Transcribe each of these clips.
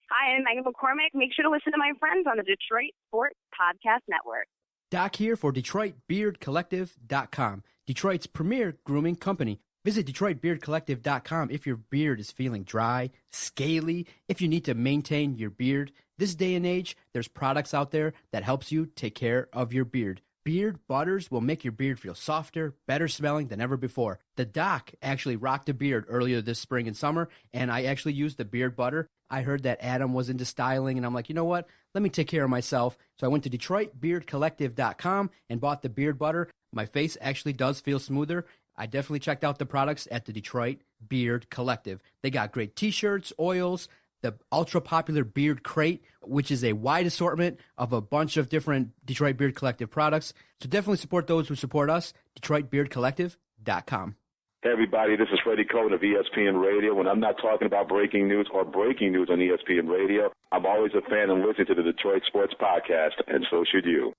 Hi, I'm Megan McCormick. Make sure to listen to my friends on the Detroit Sports Podcast Network. Doc here for DetroitBeardCollective.com, Detroit's premier grooming company. Visit DetroitBeardCollective.com if your beard is feeling dry, scaly, if you need to maintain your beard. This day and age, there's products out there that helps you take care of your beard. Beard butters will make your beard feel softer, better smelling than ever before. The Doc actually rocked a beard earlier this spring and summer, and I actually used the beard butter. I heard that Adam was into styling, and I'm like, you know what? Let me take care of myself. So I went to DetroitBeardCollective.com and bought the beard butter. My face actually does feel smoother. I definitely checked out the products at the Detroit Beard Collective. They got great t-shirts, oils, the ultra-popular Beard Crate, which is a wide assortment of a bunch of different Detroit Beard Collective products. So definitely support those who support us, DetroitBeardCollective.com. Hey, everybody, this is Freddie Cohen of ESPN Radio. When I'm not talking about breaking news or breaking news on ESPN Radio, I'm always a fan and listen to the Detroit Sports Podcast, and so should you.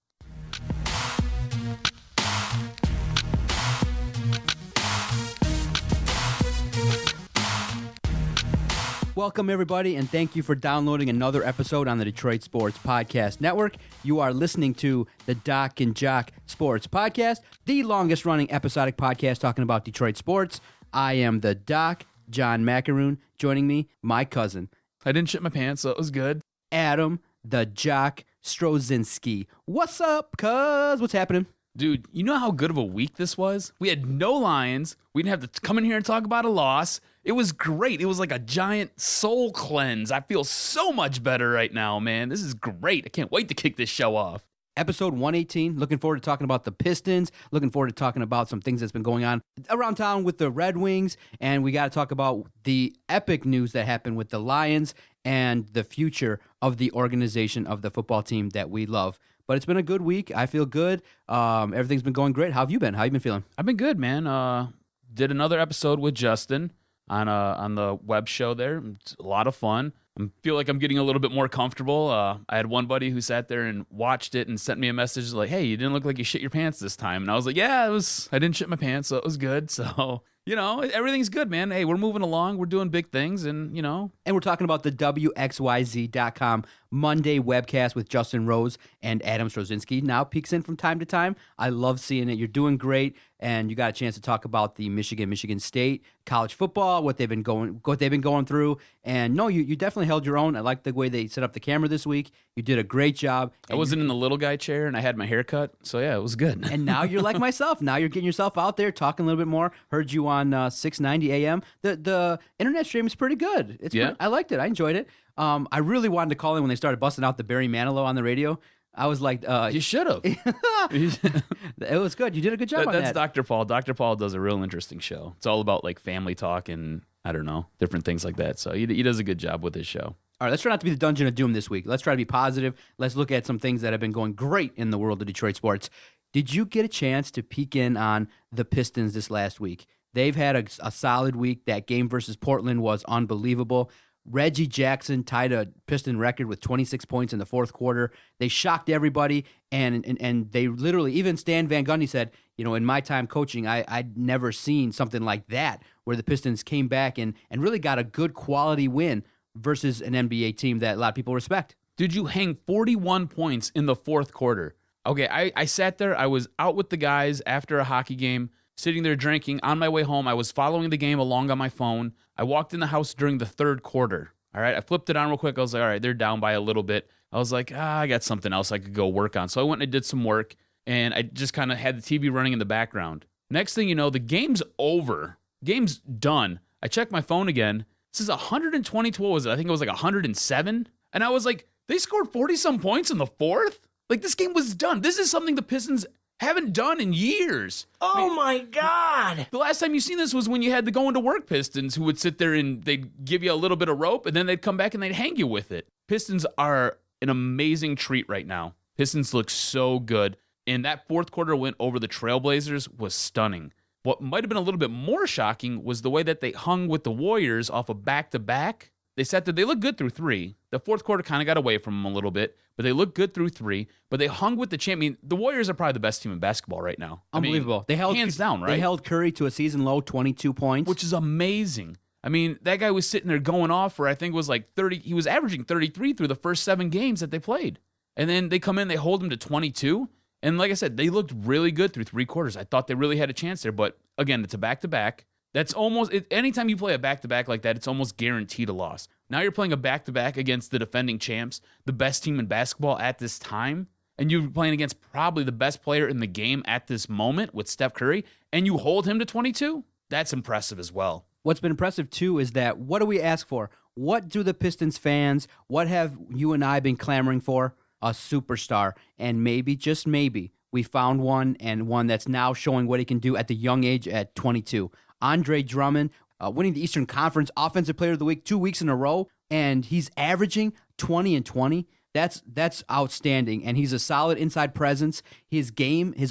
Welcome, everybody, and thank you for downloading another episode on the Detroit Sports Podcast Network. You are listening to the DocNJock Sports Podcast, the longest-running episodic podcast talking about Detroit sports. I am the Doc, John Macaroon. Joining me, my cousin. I didn't shit my pants, so it was good. Adam, the Jock Strozinski. What's up, cuz? What's happening? Dude, you know how good of a week this was? We had no Lions. We didn't have to come in here and talk about a loss. It was great. It was like a giant soul cleanse. I feel so much better right now, man. This is great. I can't wait to kick this show off. Episode 118. Looking forward to talking about the Pistons. Looking forward to talking about some things that's been going on around town with the Red Wings. And we got to talk about the epic news that happened with the Lions and the future of the organization of the football team that we love. But it's been a good week. I feel good. Everything's been going great. How have you been? How have you been feeling? I've been good, man. Did another episode with Justin on the web show there. It's a lot of fun. I feel like I'm getting a little bit more comfortable. I had one buddy who sat there and watched it and sent me a message like, hey, you didn't look like you shit your pants this time. And I was like, yeah, I didn't shit my pants, so it was good. So, you know, everything's good, man. Hey, we're moving along. We're doing big things, and, you know. And we're talking about the WXYZ.com Monday webcast with Justin Rose and Adam Strozinski. Now peeks in from time to time. I love seeing it. You're doing great, and you got a chance to talk about the Michigan State college football, what they've been going through. And no, you definitely held your own. I like the way they set up the camera this week. You did a great job. I wasn't in the little guy chair, and I had my hair cut, so yeah, it was good. And now you're like myself. Now you're getting yourself out there, talking a little bit more. Heard you on 690 AM. The internet stream is pretty good. I liked it. I enjoyed it. I really wanted to call in when they started busting out the Barry Manilow on the radio. I was like, you should have. It was good. You did a good job on that. That's Dr. Paul. Dr. Paul does a real interesting show. It's all about like family talk and I don't know, different things like that. So he does a good job with his show. All right, let's try not to be the Dungeon of Doom this week. Let's try to be positive. Let's look at some things that have been going great in the world of Detroit sports. Did you get a chance to peek in on the Pistons this last week? They've had a solid week. That game versus Portland was unbelievable. Reggie Jackson tied a Piston record with 26 points in the fourth quarter. They shocked everybody, and they literally, even Stan Van Gundy said, you know, in my time coaching, I'd never seen something like that, where the Pistons came back and really got a good quality win versus an NBA team that a lot of people respect. Did you hang 41 points in the fourth quarter? Okay, I sat there. I was out with the guys after a hockey game, sitting there drinking. On my way home, I was following the game along on my phone. I walked in the house during the third quarter. All right, I flipped it on real quick. I was like, all right, they're down by a little bit. I was like, I got something else I could go work on. So I went and I did some work, and I just kind of had the TV running in the background. Next thing you know, the game's over. Game's done. I checked my phone again. This is 120 to what was it? I think it was like 107. And I was like, they scored 40-some points in the fourth? Like, this game was done. This is something the Pistons haven't done in years. Oh, my God. The last time you seen this was when you had the going to work Pistons who would sit there and they'd give you a little bit of rope and then they'd come back and they'd hang you with it. Pistons are an amazing treat right now. Pistons look so good. And that fourth quarter win over the Trailblazers was stunning. What might have been a little bit more shocking was the way that they hung with the Warriors off a back-to-back. They sat there. They looked good through three. The fourth quarter kind of got away from them a little bit, but they looked good through three. But they hung with the champion. The Warriors are probably the best team in basketball right now. Unbelievable. I mean, hands down, right? They held Curry to a season low 22 points. Which is amazing. I mean, that guy was sitting there going off for, I think it was like 30. He was averaging 33 through the first 7 games that they played. And then they come in, they hold him to 22. And like I said, they looked really good through 3 quarters. I thought they really had a chance there. But again, it's a back-to-back. That's almost, anytime you play a back-to-back like that, it's almost guaranteed a loss. Now you're playing a back-to-back against the defending champs, the best team in basketball at this time, and you're playing against probably the best player in the game at this moment with Steph Curry, and you hold him to 22? That's impressive as well. What's been impressive, too, is that what do we ask for? What do the Pistons fans, what have you and I been clamoring for? A superstar. And maybe, just maybe, we found one, and one that's now showing what he can do at the young age at 22. Andre Drummond, winning the Eastern Conference Offensive Player of the Week 2 weeks in a row, and he's averaging 20 and 20. That's outstanding, and he's a solid inside presence. His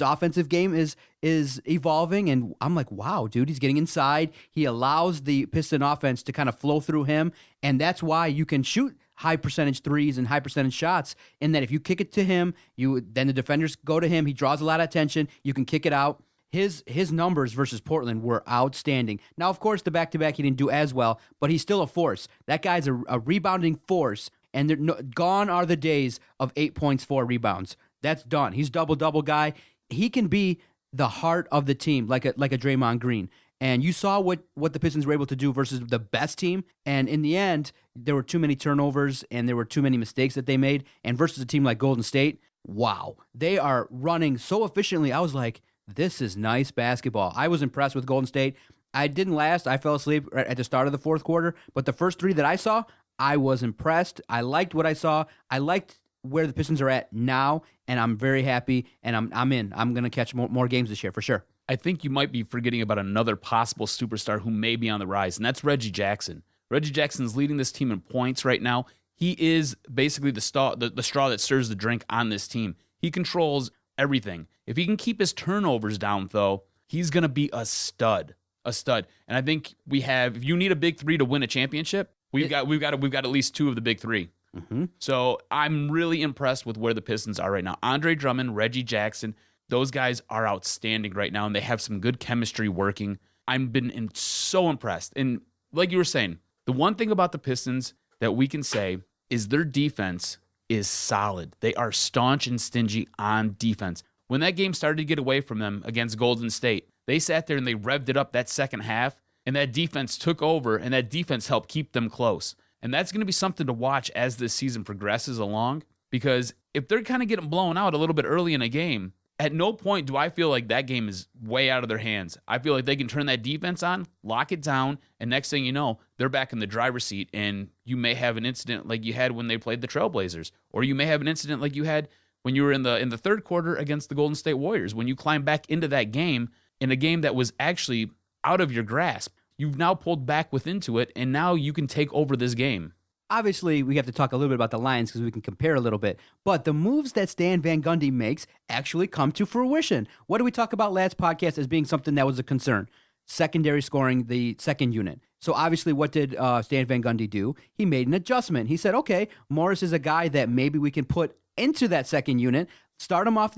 offensive game is evolving, and I'm like, wow, dude, he's getting inside. He allows the Piston offense to kind of flow through him, and that's why you can shoot high percentage threes and high percentage shots, in that if you kick it to him, then the defenders go to him. He draws a lot of attention. You can kick it out. His numbers versus Portland were outstanding. Now, of course, the back-to-back he didn't do as well, but he's still a force. That guy's a rebounding force, and gone are the days of 8 points, 4 rebounds. That's done. He's double-double guy. He can be the heart of the team, like a Draymond Green. And you saw what the Pistons were able to do versus the best team. And in the end, there were too many turnovers and there were too many mistakes that they made. And versus a team like Golden State, wow, they are running so efficiently. I was like, this is nice basketball. I was impressed with Golden State. I didn't last. I fell asleep at the start of the fourth quarter. But the first 3 that I saw, I was impressed. I liked what I saw. I liked where the Pistons are at now, and I'm very happy, and I'm in. I'm going to catch more games this year for sure. I think you might be forgetting about another possible superstar who may be on the rise, and that's Reggie Jackson. Reggie Jackson's leading this team in points right now. He is basically the straw that stirs the drink on this team. He controls everything. If he can keep his turnovers down, though, he's going to be a stud. And I think if you need a big 3 to win a championship, we've got at least 2 of the big 3. Mm-hmm. So I'm really impressed with where the Pistons are right now. Andre Drummond, Reggie Jackson, those guys are outstanding right now, and they have some good chemistry working. I've been so impressed. And like you were saying, the one thing about the Pistons that we can say is their defense is solid. They are staunch and stingy on defense. When that game started to get away from them against Golden State, they sat there and they revved it up that second half, and that defense took over, and that defense helped keep them close. And that's going to be something to watch as this season progresses along, because if they're kind of getting blown out a little bit early in a game, at no point do I feel like that game is way out of their hands. I feel like they can turn that defense on, lock it down, and next thing you know, they're back in the driver's seat, and you may have an incident like you had when they played the Trailblazers, or you may have an incident like you had when you were in the third quarter against the Golden State Warriors, when you climbed back into that game in a game that was actually out of your grasp. You've now pulled back into it, and now you can take over this game. Obviously, we have to talk a little bit about the Lions because we can compare a little bit. But the moves that Stan Van Gundy makes actually come to fruition. What did we talk about last podcast as being something that was a concern? Secondary scoring, the second unit. So obviously, what did Stan Van Gundy do? He made an adjustment. He said, okay, Morris is a guy that maybe we can put into that second unit, start him off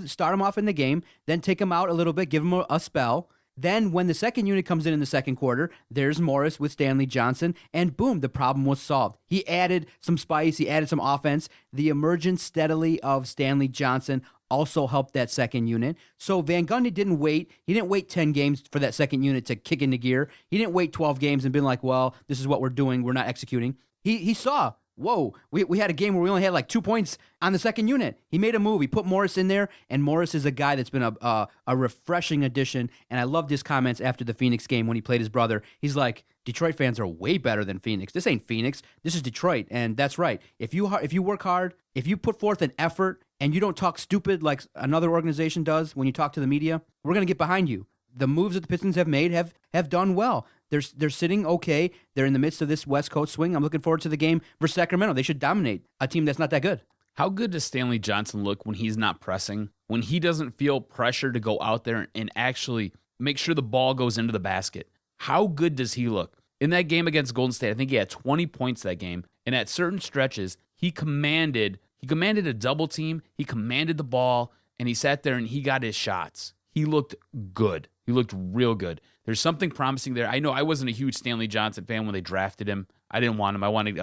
in the game, then take him out a little bit, give him a spell. Then when the second unit comes in the second quarter, there's Morris with Stanley Johnson, and boom, the problem was solved. He added some spice, he added some offense. The emergence steadily of Stanley Johnson also helped that second unit. So Van Gundy didn't wait. He didn't wait 10 games for that second unit to kick into gear. He didn't wait 12 games and been like, well, this is what we're doing, we're not executing. He saw, whoa, we had a game where we only had like 2 points on the second unit. He made a move. He put Morris in there, and Morris is a guy that's been a refreshing addition, and I loved his comments after the Phoenix game when he played his brother. He's like, Detroit fans are way better than Phoenix. This ain't Phoenix. This is Detroit, and that's right. If you work hard, if you put forth an effort, and you don't talk stupid like another organization does when you talk to the media, we're going to get behind you. The moves that the Pistons have made have done well. They're sitting okay. They're in the midst of this West Coast swing. I'm looking forward to the game versus Sacramento. They should dominate a team that's not that good. How good does Stanley Johnson look when he's not pressing? When he doesn't feel pressure to go out there and actually make sure the ball goes into the basket? How good does he look? In that game against Golden State, I think he had 20 points that game. And at certain stretches, he commanded a double team. He commanded the ball, and he sat there and he got his shots. He looked good. He looked real good. There's something promising there. I know I wasn't a huge Stanley Johnson fan when they drafted him. I didn't want him. I wanted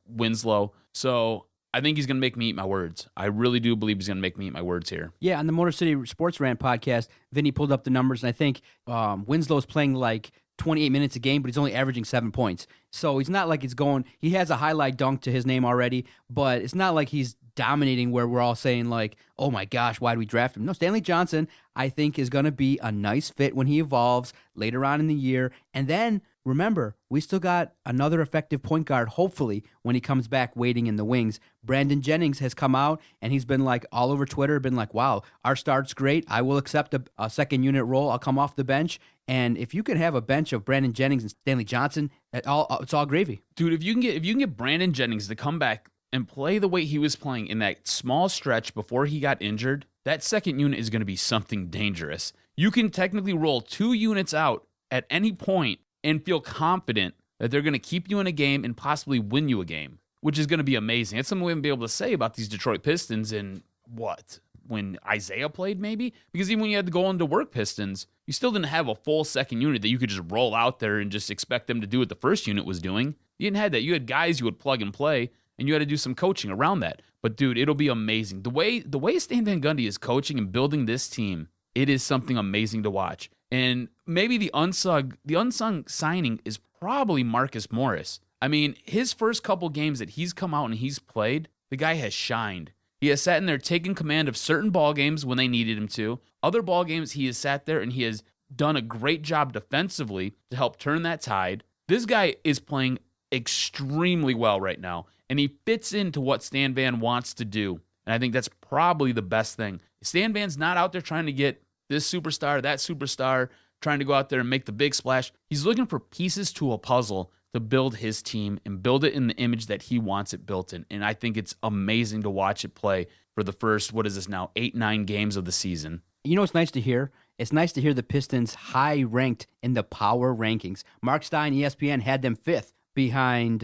Winslow. So I think he's going to make me eat my words. I really do believe he's going to make me eat my words here. Yeah, on the Motor City Sports Rant podcast, Vinny pulled up the numbers, and I think Winslow's playing like 28 minutes a game, but he's only averaging 7 points. So it's not like he has a highlight dunk to his name already, but it's not like he's dominating where we're all saying like, oh my gosh, why did we draft him? No, Stanley Johnson, I think, is going to be a nice fit when he evolves later on in the year. And then, remember, we still got another effective point guard, hopefully, when he comes back waiting in the wings. Brandon Jennings has come out, and he's been like all over Twitter, been like, wow, our start's great. I will accept a second unit role. I'll come off the bench. And if you can have a bench of Brandon Jennings and Stanley Johnson, it's all gravy. Dude, if you can get Brandon Jennings to come back and play the way he was playing in that small stretch before he got injured, that second unit is going to be something dangerous. You can technically roll 2 units out at any point and feel confident that they're going to keep you in a game and possibly win you a game, which is going to be amazing. It's something we haven't been able to say about these Detroit Pistons in when Isaiah played, maybe? Because even when you had to go into work Pistons, you still didn't have a full second unit that you could just roll out there and just expect them to do what the first unit was doing. You didn't have that. You had guys you would plug and play, and you had to do some coaching around that. But dude, it'll be amazing. The way Stan Van Gundy is coaching and building this team, it is something amazing to watch. And maybe the unsung signing is probably Marcus Morris. I mean, his first couple games that he's come out and he's played, the guy has shined. He has sat in there taking command of certain ball games when they needed him to. Other ball games, he has sat there and he has done a great job defensively to help turn that tide. This guy is playing extremely well right now, and he fits into what Stan Van wants to do. And I think that's probably the best thing. Stan Van's not out there trying to get this superstar, that superstar, trying to go out there and make the big splash. He's looking for pieces to a puzzle to build his team and build it in the image that he wants it built in. And I think it's amazing to watch it play for the first, 8-9 games of the season. You know what's nice to hear? It's nice to hear the Pistons high ranked in the power rankings. Mark Stein, ESPN, had them 5th behind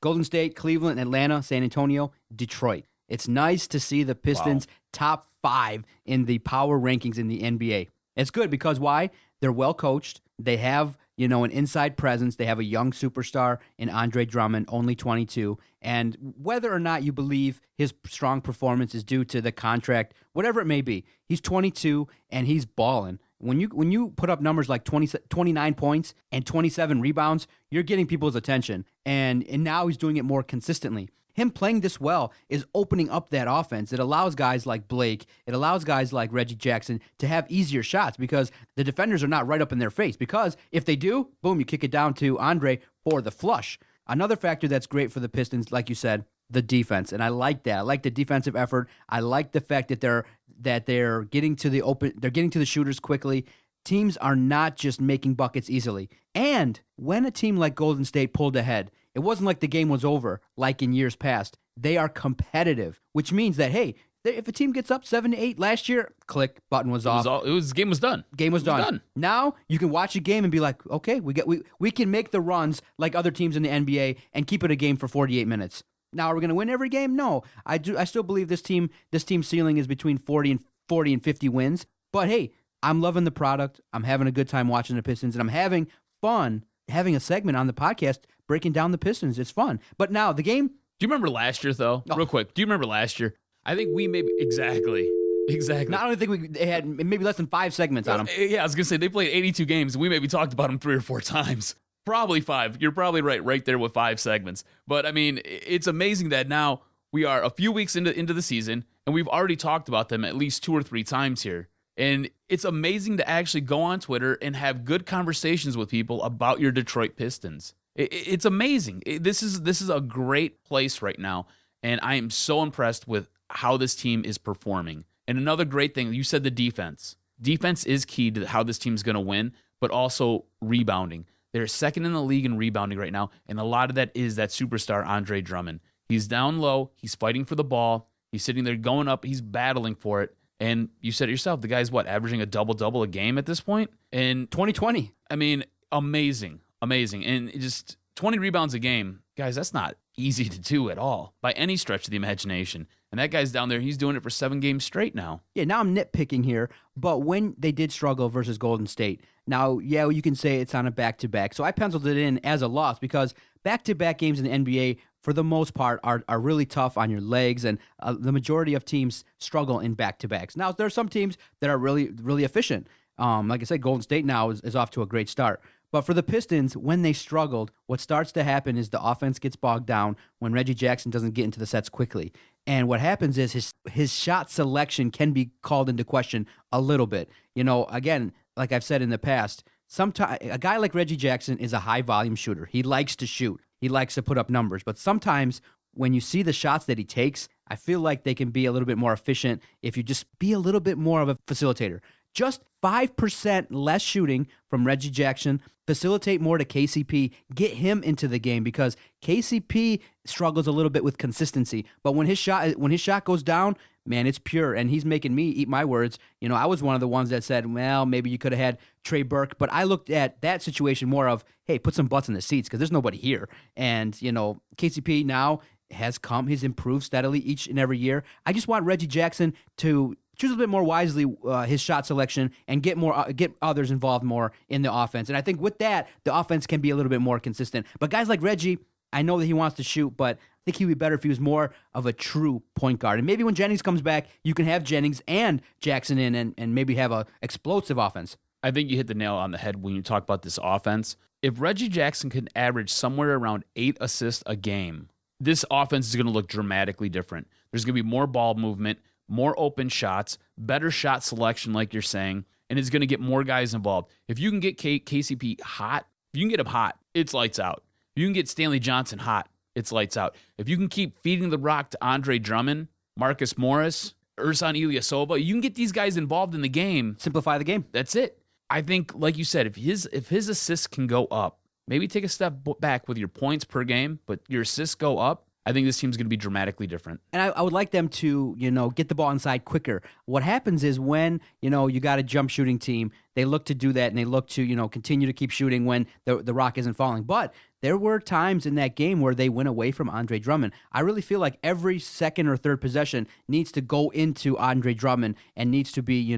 Golden State, Cleveland, Atlanta, San Antonio, Detroit. It's nice to see the Pistons top 5 in the power rankings in the NBA. It's good because why? They're well coached. They have, an inside presence. They have a young superstar in Andre Drummond, only 22. And whether or not you believe his strong performance is due to the contract, whatever it may be, he's 22 and he's balling. When you put up numbers like 29 points and 27 rebounds, you're getting people's attention. And now he's doing it more consistently. Him playing this well is opening up that offense. It allows guys like Blake, it allows guys like Reggie Jackson to have easier shots because the defenders are not right up in their face. Because if they do, boom, you kick it down to Andre for the flush. Another factor that's great for the Pistons, like you said, the defense. And I like that. I like the defensive effort. I like the fact that they're getting to the shooters quickly. Teams are not just making buckets easily. And when a team like Golden State pulled ahead, it wasn't like the game was over like in years past. They are competitive, which means that, hey, if a team gets up 7-8 last year, click, button was off. Game was done. Game was done. Now you can watch a game and be like, okay, we can make the runs like other teams in the NBA and keep it a game for 48 minutes. Now, are we going to win every game? No. I still believe this team's ceiling is between 40 and 50 wins. But hey, I'm loving the product. I'm having a good time watching the Pistons, and I'm having fun having a segment on the podcast breaking down the Pistons. It's fun. But now the game. Do you remember last year, though? Oh. Real quick. Do you remember last year? I think we maybe exactly. No, I don't think they had maybe less than 5 segments on them. Yeah, I was gonna say they played 82 games, and we maybe talked about them 3 or 4 times. Probably 5. You're probably right there with 5 segments. But I mean, it's amazing that now we are a few weeks into the season, and we've already talked about them at least 2 or 3 times here. And it's amazing to actually go on Twitter and have good conversations with people about your Detroit Pistons. It's amazing. This is a great place right now, and I am so impressed with how this team is performing. And another great thing, you said the defense. Defense is key to how this team is going to win, but also rebounding. They're second in the league in rebounding right now, and a lot of that is that superstar Andre Drummond. He's down low. He's fighting for the ball. He's sitting there going up. He's battling for it. And you said it yourself, the guy's averaging a double-double a game at this point? In 2020. I mean, amazing. And just 20 rebounds a game. Guys, that's not easy to do at all by any stretch of the imagination. And that guy's down there, he's doing it for 7 games straight now. Yeah, now I'm nitpicking here, but when they did struggle versus Golden State, now, yeah, you can say it's on a back-to-back. So I penciled it in as a loss because back-to-back games in the NBA, for the most part, are really tough on your legs, and the majority of teams struggle in back-to-backs. Now, there are some teams that are really, really efficient. Like I said, Golden State now is off to a great start. But for the Pistons, when they struggled, what starts to happen is the offense gets bogged down when Reggie Jackson doesn't get into the sets quickly. And what happens is his shot selection can be called into question a little bit. You know, again, like I've said in the past, sometimes a guy like Reggie Jackson is a high-volume shooter. He likes to shoot. He likes to put up numbers. But sometimes when you see the shots that he takes, I feel like they can be a little bit more efficient if you just be a little bit more of a facilitator. Just 5% less shooting from Reggie Jackson, facilitate more to KCP, get him into the game because KCP struggles a little bit with consistency. But when his shot goes down, man, it's pure, and he's making me eat my words. You know, I was one of the ones that said, well, maybe you could have had Trey Burke, but I looked at that situation more of, hey, put some butts in the seats because there's nobody here. And, you know, KCP now he's improved steadily each and every year. I just want Reggie Jackson to choose a bit more wisely his shot selection and get others involved more in the offense. And I think with that, the offense can be a little bit more consistent. But guys like Reggie, I know that he wants to shoot, but I think he'd be better if he was more of a true point guard. And maybe when Jennings comes back, you can have Jennings and Jackson in and maybe have a explosive offense. I think you hit the nail on the head when you talk about this offense. If Reggie Jackson can average somewhere around 8 assists a game, this offense is going to look dramatically different. There's going to be more ball movement, more open shots, better shot selection, like you're saying, and it's going to get more guys involved. If you can get KCP hot, if you can get him hot, it's lights out. If you can get Stanley Johnson hot, it's lights out. If you can keep feeding the rock to Andre Drummond, Marcus Morris, Ersan Ilyasova, you can get these guys involved in the game. Simplify the game. That's it. I think, like you said, if his assists can go up, maybe take a step back with your points per game, but your assists go up, I think this team's going to be dramatically different. And I would like them to, get the ball inside quicker. What happens is when, you got a jump shooting team, they look to do that and they look to, continue to keep shooting when the rock isn't falling. But there were times in that game where they went away from Andre Drummond. I really feel like every second or third possession needs to go into Andre Drummond and needs to be,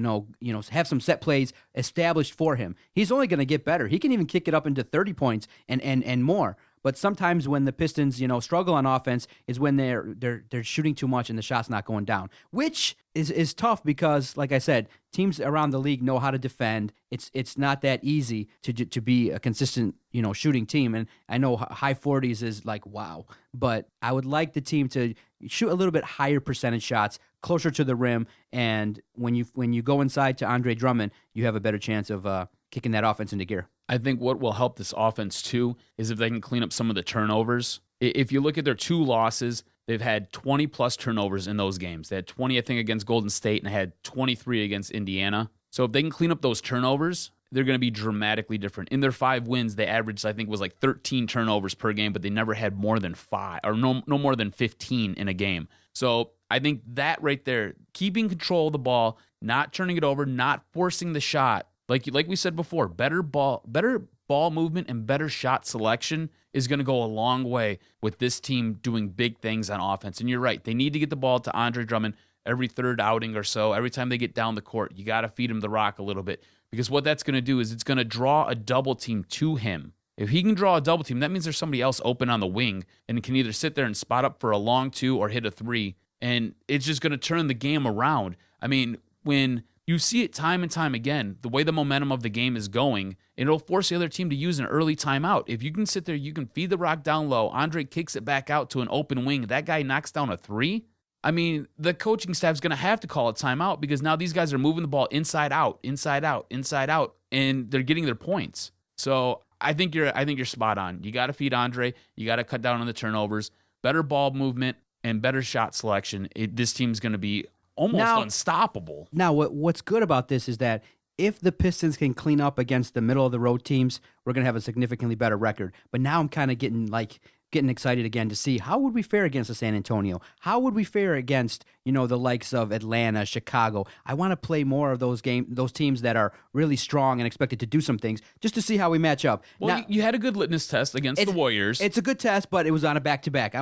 have some set plays established for him. He's only going to get better. He can even kick it up into 30 points and more. But sometimes when the Pistons, struggle on offense is when they're shooting too much and the shot's not going down, which is tough because, like I said, teams around the league know how to defend. It's not that easy to be a consistent, shooting team. And I know high 40s is like, wow. But I would like the team to shoot a little bit higher percentage shots closer to the rim. And when you go inside to Andre Drummond, you have a better chance of kicking that offense into gear. I think what will help this offense, too, is if they can clean up some of the turnovers. If you look at their 2 losses, they've had 20-plus turnovers in those games. They had 20, I think, against Golden State, and had 23 against Indiana. So if they can clean up those turnovers, they're going to be dramatically different. In their 5 wins, they averaged, I think, was like 13 turnovers per game, but they never had more than 5, or no more than 15 in a game. So I think that right there, keeping control of the ball, not turning it over, not forcing the shot, like we said before, better ball movement and better shot selection is going to go a long way with this team doing big things on offense. And you're right, they need to get the ball to Andre Drummond every third outing or so. Every time they get down the court, you got to feed him the rock a little bit, because what that's going to do is it's going to draw a double team to him. If he can draw a double team, that means there's somebody else open on the wing and can either sit there and spot up for a long 2 or hit a 3, and it's just going to turn the game around. I mean, when you see it time and time again, the way the momentum of the game is going, it'll force the other team to use an early timeout. If you can sit there, you can feed the rock down low, Andre kicks it back out to an open wing, that guy knocks down a 3. I mean, the coaching staff's going to have to call a timeout because now these guys are moving the ball inside out, and they're getting their points. So I think you're spot on. You got to feed Andre. You got to cut down on the turnovers, better ball movement, and better shot selection. This team's going to be almost unstoppable. Now, what's good about this is that if the Pistons can clean up against the middle of the road teams, we're going to have a significantly better record. But now I'm kind of getting like getting excited again to see how would we fare against the San Antonio? How would we fare against, the likes of Atlanta, Chicago? I want to play more of those teams that are really strong and expected to do some things just to see how we match up. Well, now, you had a good litmus test against the Warriors. It's a good test, but it was on a back-to-back.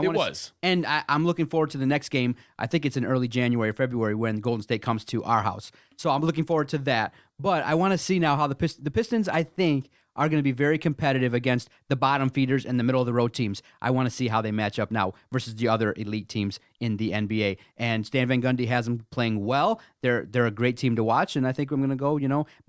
And I'm looking forward to the next game. I think it's in early January or February when Golden State comes to our house. So I'm looking forward to that. But I want to see now how the Pistons, I think, are going to be very competitive against the bottom feeders and the middle of the road teams. I want to see how they match up now versus the other elite teams in the NBA. And Stan Van Gundy has them playing well. They're a great team to watch, and I think I'm going to go.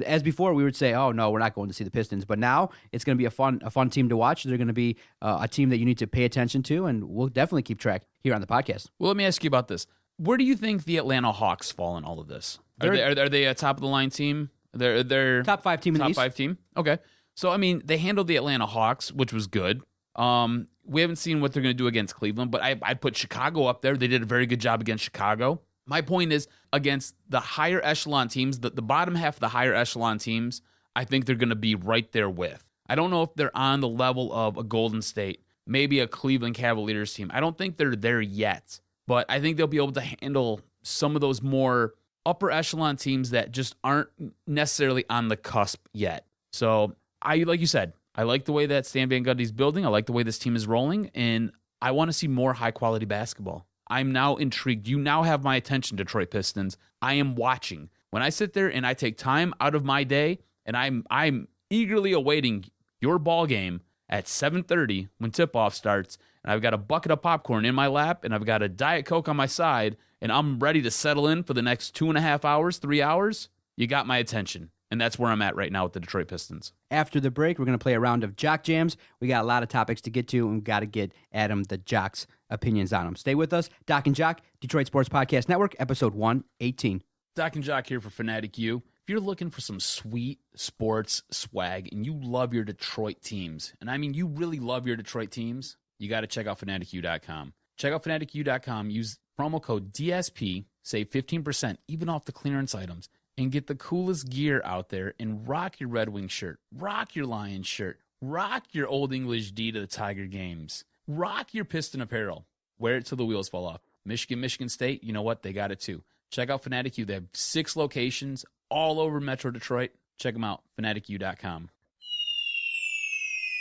As before we would say, oh no, we're not going to see the Pistons, but now it's going to be a fun team to watch. They're going to be a team that you need to pay attention to, and we'll definitely keep track here on the podcast. Well, let me ask you about this. Where do you think the Atlanta Hawks fall in all of this? Are they a top of the line team? They're top 5 team in the East. Top 5 team. Okay. So, I mean, they handled the Atlanta Hawks, which was good. We haven't seen what they're going to do against Cleveland, but I'd put Chicago up there. They did a very good job against Chicago. My point is, against the higher echelon teams, the bottom half of the higher echelon teams, I think they're going to be right there with. I don't know if they're on the level of a Golden State, maybe a Cleveland Cavaliers team. I don't think they're there yet, but I think they'll be able to handle some of those more upper echelon teams that just aren't necessarily on the cusp yet. So, like you said, I like the way that Stan Van Gundy's building. I like the way this team is rolling, and I want to see more high-quality basketball. I'm now intrigued. You now have my attention, Detroit Pistons. I am watching. When I sit there and I take time out of my day, and I'm eagerly awaiting your ball game at 7:30 when tip-off starts, and I've got a bucket of popcorn in my lap, and I've got a Diet Coke on my side, and I'm ready to settle in for the next 2.5 hours, 3 hours, you got my attention. And that's where I'm at right now with the Detroit Pistons. After the break, we're going to play a round of Jock Jams. We got a lot of topics to get to, and we've got to get Adam the Jock's opinions on them. Stay with us. Doc and Jock, Detroit Sports Podcast Network, episode 118. Doc and Jock here for Fanatic U. If you're looking for some sweet sports swag and you love your Detroit teams, and I mean you really love your Detroit teams, you got to check out FanaticU.com. Check out FanaticU.com. Use promo code DSP. Save 15% even off the clearance items. And get the coolest gear out there and rock your Red Wing shirt, rock your Lions shirt, rock your Old English D to the Tiger games, rock your Piston apparel, wear it till the wheels fall off. Michigan State, you know what? They got it too. Check out Fanatic U. They have 6 locations all over Metro Detroit. Check them out, FanaticU.com.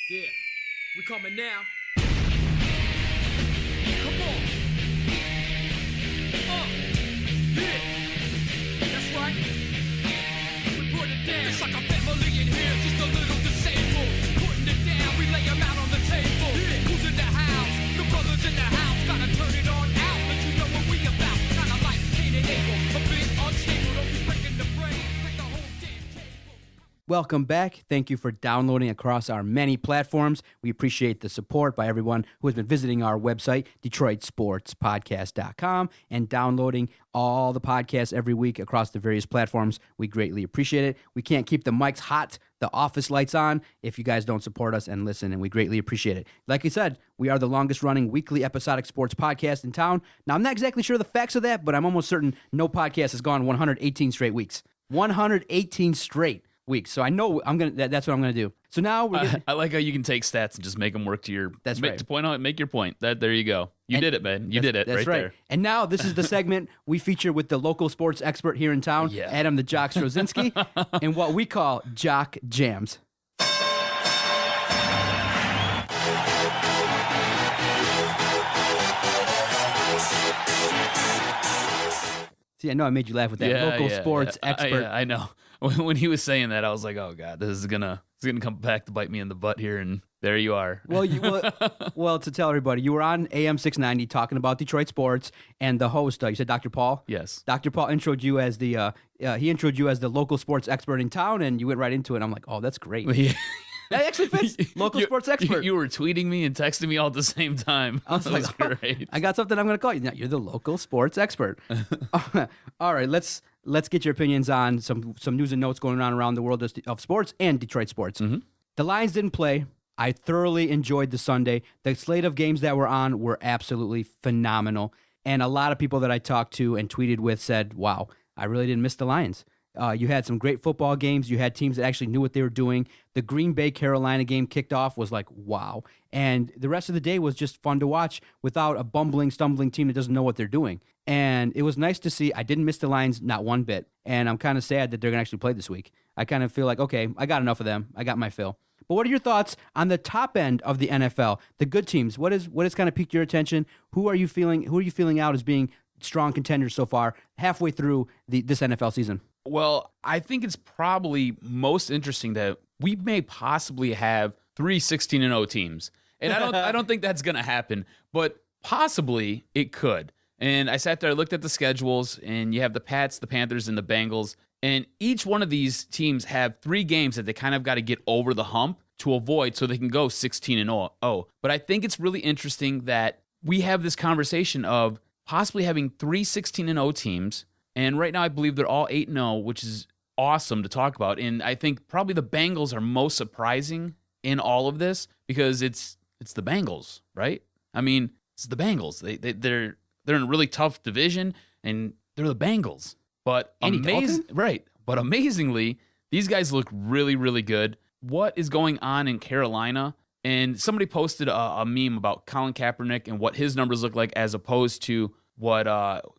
Yeah, we coming now. Come on. Yeah, that's right. It's like a family in here, just a little disabled. Putting it down, we lay them out on the table. Who's in the house? The brothers in the house. Gotta turn it on out, let you know what we about. Kinda like Cain and Abel, a bit unstable. Don't be breaking the brain, break the whole damn table. Welcome back. Thank you for downloading across our many platforms. We appreciate the support by everyone who has been visiting our website, DetroitSportsPodcast.com, and downloading all the podcasts every week across the various platforms. We greatly appreciate it. We can't keep the mics hot, the office lights on, if you guys don't support us and listen, and we greatly appreciate it. Like I said, we are the longest-running weekly episodic sports podcast in town. Now, I'm not exactly sure the facts of that, but I'm almost certain no podcast has gone 118 straight weeks. 118 straight weeks. So I know that's what I'm gonna do. So now we're gonna, I like how you can take stats and just make them work to your. That's right. To point out, make your point. There you go. You did it, man. You did it. That's right there. And now this is the segment we feature with the local sports expert here in town, Adam the Jock Strozinski, in what we call Jock Jams. See, I know I made you laugh with that local sports expert. I know. When he was saying that, I was like, "Oh God, this is gonna come back to bite me in the butt here." And there you are. Well, to tell everybody, you were on AM 690 talking about Detroit sports, and the host, you said Dr. Paul. Yes. Dr. Paul introed you as the local sports expert in town, and you went right into it. I'm like, oh, that's great. Yeah. That actually fits. Local sports expert. You were tweeting me and texting me all at the same time. I was like, great. I got something I'm going to call you. Now, you're the local sports expert. All right, let's get your opinions on some news and notes going on around the world of sports and Detroit sports. Mm-hmm. The Lions didn't play. I thoroughly enjoyed the Sunday. The slate of games that were on were absolutely phenomenal. And a lot of people that I talked to and tweeted with said, wow, I really didn't miss the Lions. You had some great football games. You had teams that actually knew what they were doing. The Green Bay Carolina game kicked off was like, wow. And the rest of the day was just fun to watch without a bumbling, stumbling team that doesn't know what they're doing. And it was nice to see. I didn't miss the Lions not one bit. And I'm kind of sad that they're going to actually play this week. I kind of feel like, okay, I got enough of them. I got my fill. But what are your thoughts on the top end of the NFL, the good teams? What has kind of piqued your attention? Who are you feeling out as being strong contenders so far halfway through this NFL season? Well, I think it's probably most interesting that we may possibly have 3 16-0 teams. And I don't think that's going to happen, but possibly it could. And I sat there, I looked at the schedules, and you have the Pats, the Panthers, and the Bengals. And each one of these teams have 3 games that they kind of got to get over the hump to avoid so they can go 16-0. But I think it's really interesting that we have this conversation of possibly having 3 16-0 teams. And right now I believe they're all 8-0, which is awesome to talk about. And I think probably the Bengals are most surprising in all of this because it's the Bengals, right? I mean, it's the Bengals. They're in a really tough division, and they're the Bengals. But But amazingly, these guys look really, really good. What is going on in Carolina? And somebody posted a meme about Colin Kaepernick and what his numbers look like as opposed to what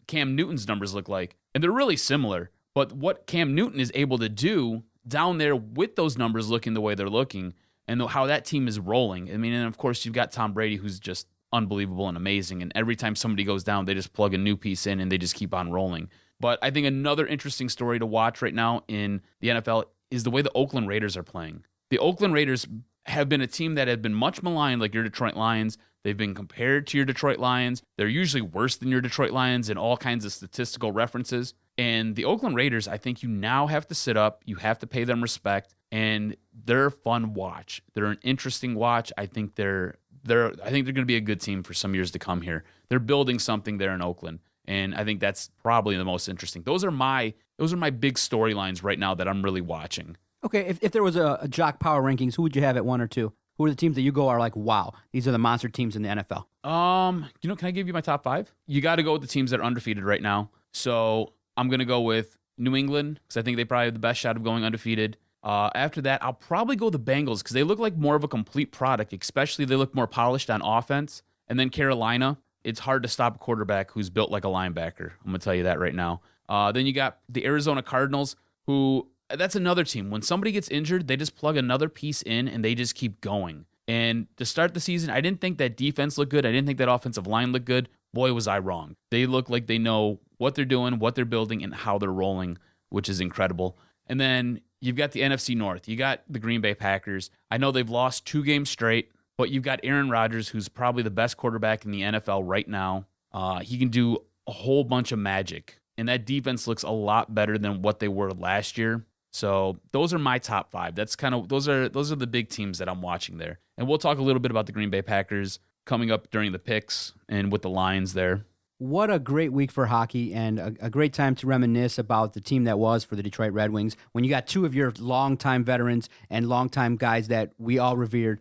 Cam Newton's numbers look like. And they're really similar. But what Cam Newton is able to do down there with those numbers looking the way they're looking and how that team is rolling. I mean, and of course, you've got Tom Brady, who's just unbelievable and amazing. And every time somebody goes down, they just plug a new piece in and they just keep on rolling. But I think another interesting story to watch right now in the NFL is the way the Oakland Raiders are playing. The Oakland Raiders have been a team that have been much maligned like your Detroit Lions. They've been compared to your Detroit Lions. They're usually worse than your Detroit Lions in all kinds of statistical references. And the Oakland Raiders, I think you now have to sit up. You have to pay them respect. And they're a fun watch. They're an interesting watch. I think they're going to be a good team for some years to come here. They're building something there in Oakland. And I think that's probably the most interesting. Those are my big storylines right now that I'm really watching. Okay, if there was a Jock Power Rankings, who would you have at 1 or 2? Who are the teams that you go are like, wow, these are the monster teams in the NFL? Can I give you my top 5? You got to go with the teams that are undefeated right now. So I'm going to go with New England because I think they probably have the best shot of going undefeated. After that, I'll probably go the Bengals because they look like more of a complete product, especially they look more polished on offense. And then Carolina, it's hard to stop a quarterback who's built like a linebacker. I'm going to tell you that right now. Then you got the Arizona Cardinals, who that's another team. When somebody gets injured, they just plug another piece in and they just keep going. And to start the season, I didn't think that defense looked good. I didn't think that offensive line looked good. Boy, was I wrong. They look like they know what they're doing, what they're building, and how they're rolling, which is incredible. And then you've got the NFC North. You got the Green Bay Packers. I know they've lost 2 games straight, but you've got Aaron Rodgers, who's probably the best quarterback in the NFL right now. He can do a whole bunch of magic, and that defense looks a lot better than what they were last year. So those are my top 5. That's kind of those are the big teams that I'm watching there. And we'll talk a little bit about the Green Bay Packers coming up during the picks and with the Lions there. What a great week for hockey and a great time to reminisce about the team that was for the Detroit Red Wings when you got 2 of your longtime veterans and longtime guys that we all revered.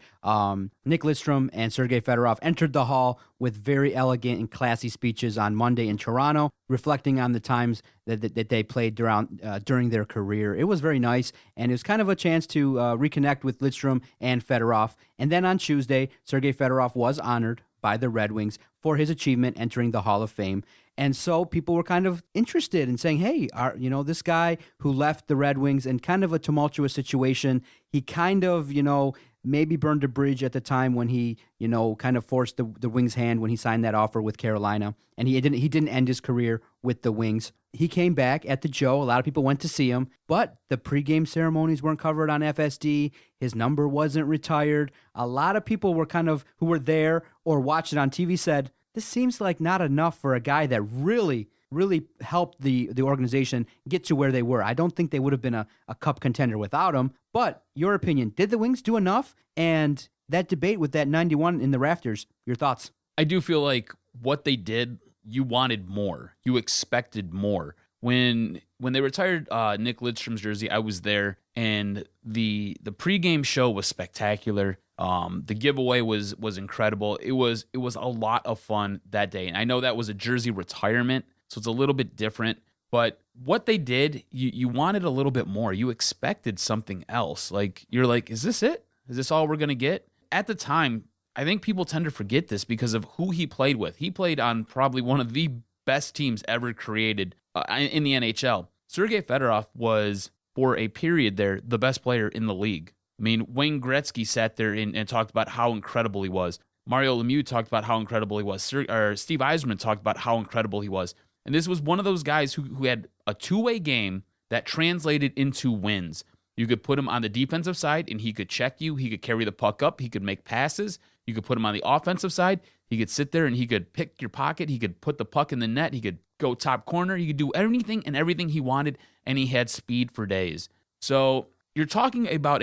Nick Lidstrom and Sergei Fedorov entered the hall with very elegant and classy speeches on Monday in Toronto, reflecting on the times that they played during their career. It was very nice, and it was kind of a chance to reconnect with Lidstrom and Fedorov. And then on Tuesday, Sergei Fedorov was honored by the Red Wings for his achievement entering the Hall of Fame. And so people were kind of interested in saying, hey, this guy who left the Red Wings in kind of a tumultuous situation, he kind of, maybe burned a bridge at the time when he, kind of forced the Wings' hand when he signed that offer with Carolina. And he didn't end his career with the Wings. He came back at the Joe. A lot of people went to see him, but the pregame ceremonies weren't covered on FSD. His number wasn't retired. A lot of people who were there or watched it on TV said, this seems like not enough for a guy that really, really helped the organization get to where they were. I don't think they would have been a cup contender without him. But your opinion, did the Wings do enough? And that debate with that 91 in the rafters, your thoughts? I do feel like what they did, you wanted more. You expected more. When they retired Nick Lidstrom's jersey, I was there, and the pregame show was spectacular. The giveaway was incredible. It was a lot of fun that day. And I know that was a jersey retirement, so it's a little bit different. But what they did, you wanted a little bit more. You expected something else. Like, you're like, is this it? Is this all we're going to get? At the time, I think people tend to forget this because of who he played with. He played on probably one of the best teams ever created in the NHL. Sergei Fedorov was, for a period there, the best player in the league. I mean, Wayne Gretzky sat there and talked about how incredible he was. Mario Lemieux talked about how incredible he was. Steve Yzerman talked about how incredible he was. And this was one of those guys who had a two-way game that translated into wins. You could put him on the defensive side, and he could check you. He could carry the puck up. He could make passes. You could put him on the offensive side. He could sit there, and he could pick your pocket. He could put the puck in the net. He could go top corner. He could do anything and everything he wanted, and he had speed for days. So you're talking about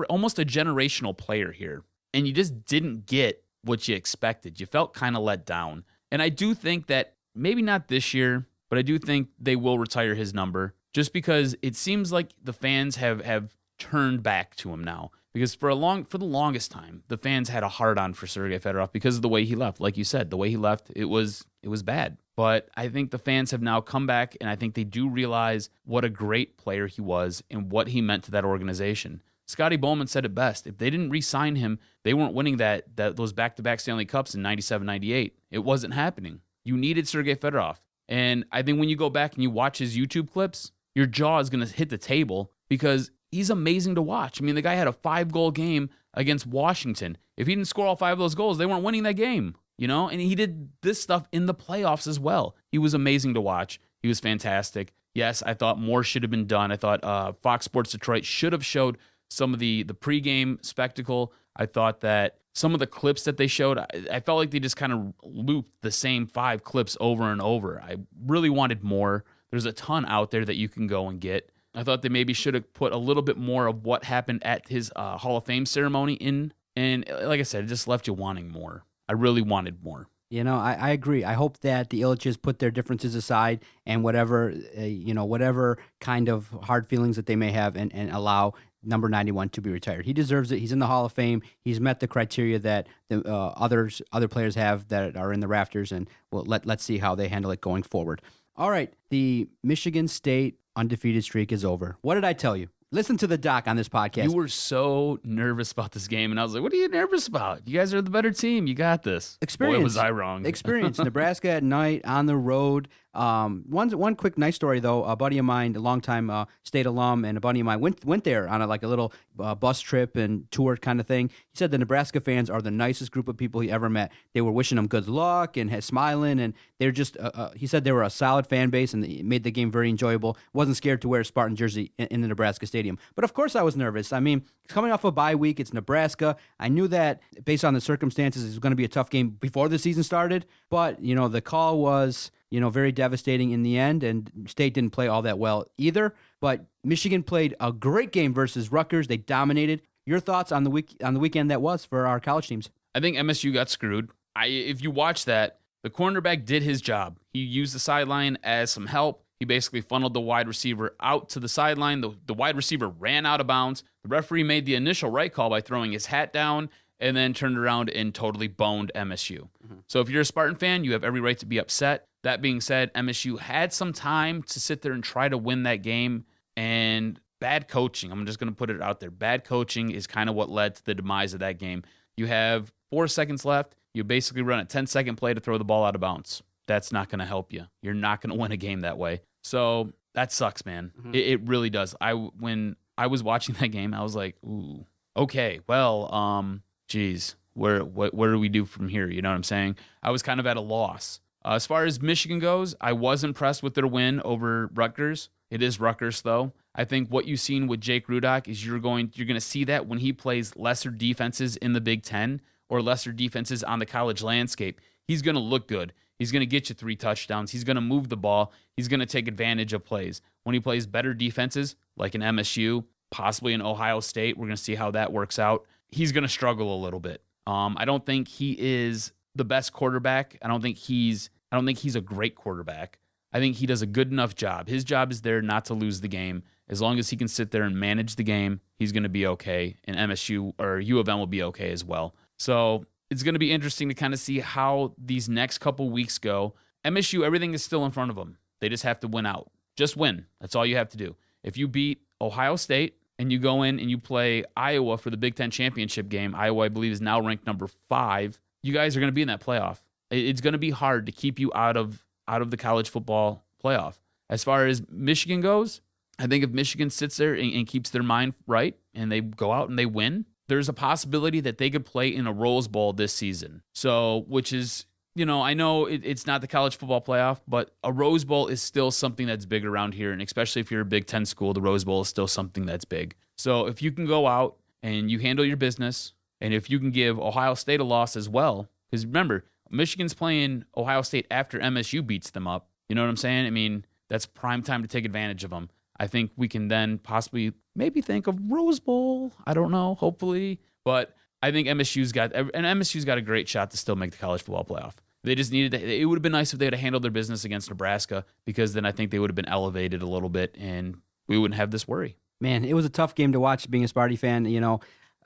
almost a generational player here, and you just didn't get what you expected. You felt kind of let down. And I do think that maybe not this year, but I do think they will retire his number just because it seems like the fans have turned back to him now. Because for the longest time, the fans had a hard-on for Sergei Fedorov because of the way he left. Like you said, the way he left, it was bad. But I think the fans have now come back, and I think they do realize what a great player he was and what he meant to that organization. Scotty Bowman said it best. If they didn't re-sign him, they weren't winning those back-to-back Stanley Cups in 97, 98. It wasn't happening. You needed Sergei Fedorov. And I think when you go back and you watch his YouTube clips, your jaw is going to hit the table because he's amazing to watch. I mean, the guy had a 5-goal game against Washington. If he didn't score all 5 of those goals, they weren't winning that game, you know? And he did this stuff in the playoffs as well. He was amazing to watch. He was fantastic. Yes, I thought more should have been done. I thought Fox Sports Detroit should have showed some of the pregame spectacle. I thought that some of the clips that they showed, I felt like they just kind of looped the same 5 clips over and over. I really wanted more. There's a ton out there that you can go and get. I thought they maybe should have put a little bit more of what happened at his Hall of Fame ceremony in. And like I said, it just left you wanting more. I really wanted more. You know, I agree. I hope that the Ilitches put their differences aside and whatever kind of hard feelings that they may have and allow number 91 to be retired. He deserves it. He's in the Hall of Fame. He's met the criteria that the other players have that are in the rafters, and let's see how they handle it going forward. All right, the Michigan State undefeated streak is over. What did I tell you? Listen to the doc on this podcast. You were so nervous about this game, and I was like, what are you nervous about? You guys are the better team. You got this. Experience. Boy, was I wrong. Experience. Nebraska at night, on the road. One quick nice story, though. A buddy of mine, a longtime state alum, and a buddy of mine went there on a little bus trip and tour kind of thing. He said the Nebraska fans are the nicest group of people he ever met. They were wishing him good luck and smiling, and they're just, he said they were a solid fan base, and it made the game very enjoyable. Wasn't scared to wear a Spartan jersey in the Nebraska stadium. But of course I was nervous. I mean, coming off a bye week, it's Nebraska. I knew that based on the circumstances, it was going to be a tough game before the season started. But, the call was, very devastating in the end, and State didn't play all that well either. But Michigan played a great game versus Rutgers. They dominated. Your thoughts on the weekend that was for our college teams? I think MSU got screwed. If you watch that, the cornerback did his job. He used the sideline as some help. He basically funneled the wide receiver out to the sideline. The wide receiver ran out of bounds. The referee made the initial right call by throwing his hat down and then turned around and totally boned MSU. Mm-hmm. So if you're a Spartan fan, you have every right to be upset. That being said, MSU had some time to sit there and try to win that game, and bad coaching, I'm just going to put it out there, bad coaching is kind of what led to the demise of that game. You have 4 seconds left. You basically run a 10-second play to throw the ball out of bounds. That's not going to help you. You're not going to win a game that way. So that sucks, man. Mm-hmm. It really does. When I was watching that game, I was like, ooh, okay, well, geez, what do we do from here? You know what I'm saying? I was kind of at a loss. As far as Michigan goes, I was impressed with their win over Rutgers. It is Rutgers, though. I think what you've seen with Jake Rudock is you're going to see that when he plays lesser defenses in the Big Ten or lesser defenses on the college landscape, he's going to look good. He's going to get you 3 touchdowns. He's going to move the ball. He's going to take advantage of plays. When he plays better defenses, like an MSU, possibly in Ohio State, we're going to see how that works out. He's going to struggle a little bit. I don't think he is the best quarterback. I don't think he's a great quarterback. I think he does a good enough job. His job is there not to lose the game. As long as he can sit there and manage the game, he's going to be okay. And MSU or U of M will be okay as well. So it's going to be interesting to kind of see how these next couple weeks go. MSU, everything is still in front of them. They just have to win out. Just win. That's all you have to do. If you beat Ohio State and you go in and you play Iowa for the Big Ten championship game, Iowa, I believe, is now ranked number 5. You guys are going to be in that playoff. It's going to be hard to keep you out of the college football playoff. As far as Michigan goes, I think if Michigan sits there and keeps their mind right and they go out and they win, there's a possibility that they could play in a Rose Bowl this season. So, which is, I know it's not the college football playoff, but a Rose Bowl is still something that's big around here. And especially if you're a Big Ten school, the Rose Bowl is still something that's big. So if you can go out and you handle your business, and if you can give Ohio State a loss as well, because remember, Michigan's playing Ohio State after MSU beats them up. You know what I'm saying? I mean, that's prime time to take advantage of them. I think we can then possibly maybe think of Rose Bowl. I don't know, hopefully. But I think MSU's got a great shot to still make the college football playoff. They just needed to, it would have been nice if they had handled their business against Nebraska, because then I think they would have been elevated a little bit and we wouldn't have this worry. Man, it was a tough game to watch being a Sparty fan.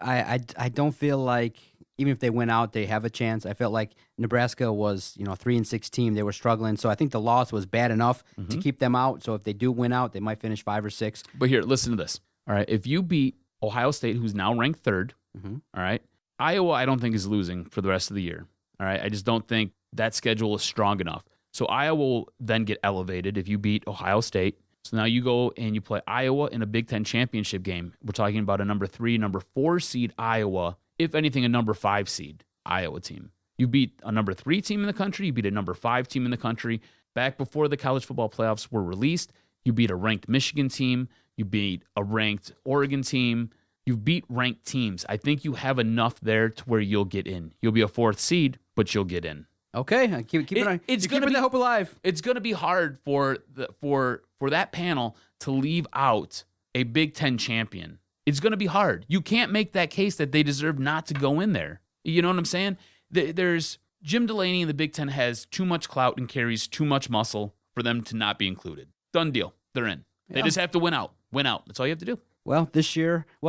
I don't feel like even if they went out, they have a chance. I felt like Nebraska was, 3-6 team. They were struggling. So I think the loss was bad enough to keep them out. So if they do win out, they might finish 5 or 6. But here, listen to this. All right. If you beat Ohio State, who's now ranked 3rd, all right, Iowa, I don't think is losing for the rest of the year. All right. I just don't think that schedule is strong enough. So Iowa will then get elevated if you beat Ohio State. So now you go and you play Iowa in a Big Ten championship game. We're talking about a number 3, number 4 seed Iowa. If anything, a number 5 seed Iowa team. You beat a number 3 team in the country. You beat a number 5 team in the country. Back before the college football playoffs were released, you beat a ranked Michigan team. You beat a ranked Oregon team. You beat ranked teams. I think you have enough there to where you'll get in. You'll be a 4th seed, but you'll get in. Okay, keep keeping the hope alive. It's going to be hard for that panel to leave out a Big Ten champion. It's going to be hard. You can't make that case that they deserve not to go in there. You know what I'm saying? There's Jim Delaney in the Big Ten has too much clout and carries too much muscle for them to not be included. Done deal. They're in. They just have to win out. Win out. That's all you have to do. Well,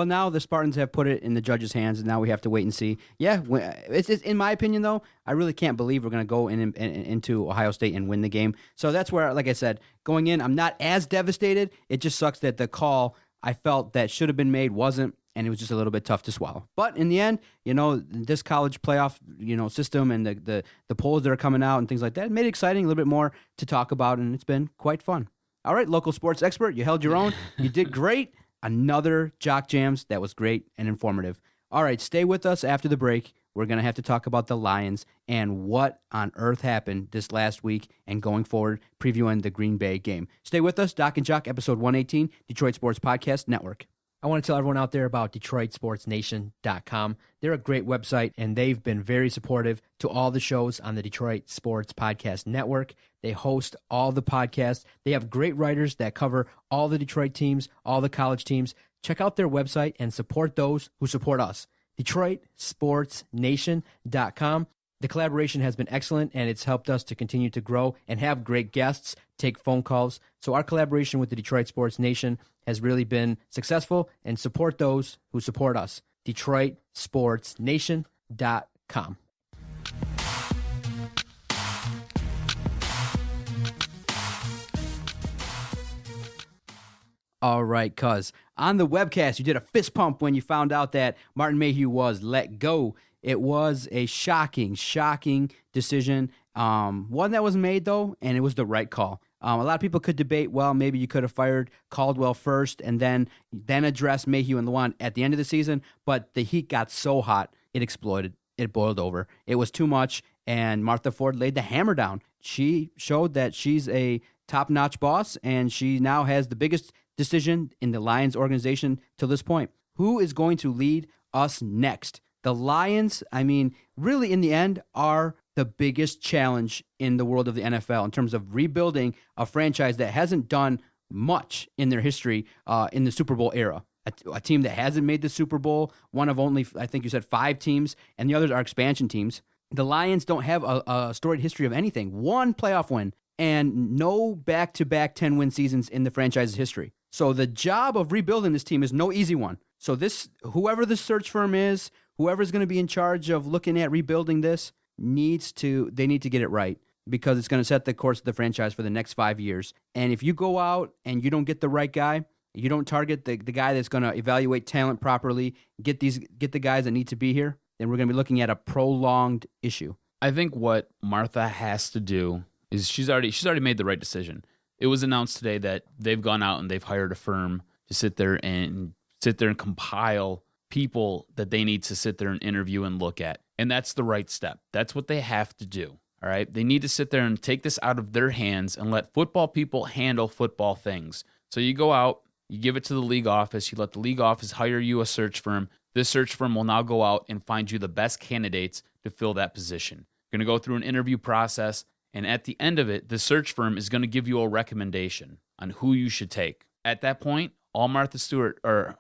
now the Spartans have put it in the judges' hands, and now we have to wait and see. Yeah, it's in my opinion, though, I really can't believe we're going to go into Ohio State and win the game. So that's where, like I said, going in, I'm not as devastated. It just sucks that the call I felt that should have been made wasn't, and it was just a little bit tough to swallow. But in the end, this college playoff, system and the polls that are coming out and things like that made it exciting, a little bit more to talk about, and it's been quite fun. All right, local sports expert, you held your own. You did great. Another Jock Jams that was great and informative. All right, stay with us after the break. We're going to have to talk about the Lions and what on earth happened this last week and going forward, previewing the Green Bay game. Stay with us, DocNJock, episode 118, Detroit Sports Podcast Network. I want to tell everyone out there about DetroitSportsNation.com. They're a great website, and they've been very supportive to all the shows on the Detroit Sports Podcast Network. They host all the podcasts. They have great writers that cover all the Detroit teams, all the college teams. Check out their website and support those who support us. DetroitSportsNation.com. The collaboration has been excellent, and it's helped us to continue to grow and have great guests take phone calls. So our collaboration with the Detroit Sports Nation has really been successful, and support those who support us. DetroitSportsNation.com. All right, cuz on the webcast, you did a fist pump when you found out that Martin Mayhew was let go. It was a shocking decision. One that was made, though, and it was the right call. A lot of people could debate, well, maybe you could have fired Caldwell first and then address Mayhew and Lewan at the end of the season, but the heat got so hot, it exploded. It boiled over. It was too much, and Martha Ford laid the hammer down. She showed that she's a top-notch boss, and she now has the biggest decision in the Lions organization till this point. Who is going to lead us next? The Lions, really in the end, are the biggest challenge in the world of the NFL in terms of rebuilding a franchise that hasn't done much in their history in the Super Bowl era. A team that hasn't made the Super Bowl, one of only, I think you said 5 teams, and the others are expansion teams. The Lions don't have a storied history of anything. 1 playoff win and no back-to-back 10-win seasons in the franchise's history. So the job of rebuilding this team is no easy one. So whoever the search firm is, whoever's going to be in charge of looking at rebuilding this, they need to get it right. because it's going to set the course of the franchise for the next 5 years. And if you go out and you don't get the right guy, you don't target the guy that's going to evaluate talent properly, get the guys that need to be here, then we're going to be looking at a prolonged issue. I think what Martha has to do is she's already made the right decision. It was announced today that they've gone out and they've hired a firm to sit there and compile people that they need to sit there and interview and look at. And that's the right step. That's what they have to do. All right. They need to sit there and take this out of their hands and let football people handle football things. So you go out, you give it to the league office, you let the league office hire you a search firm. This search firm will now go out and find you the best candidates to fill that position. You're going to go through an interview process, and at the end of it, the search firm is going to give you a recommendation on who you should take. At that point, all Martha Stewart, all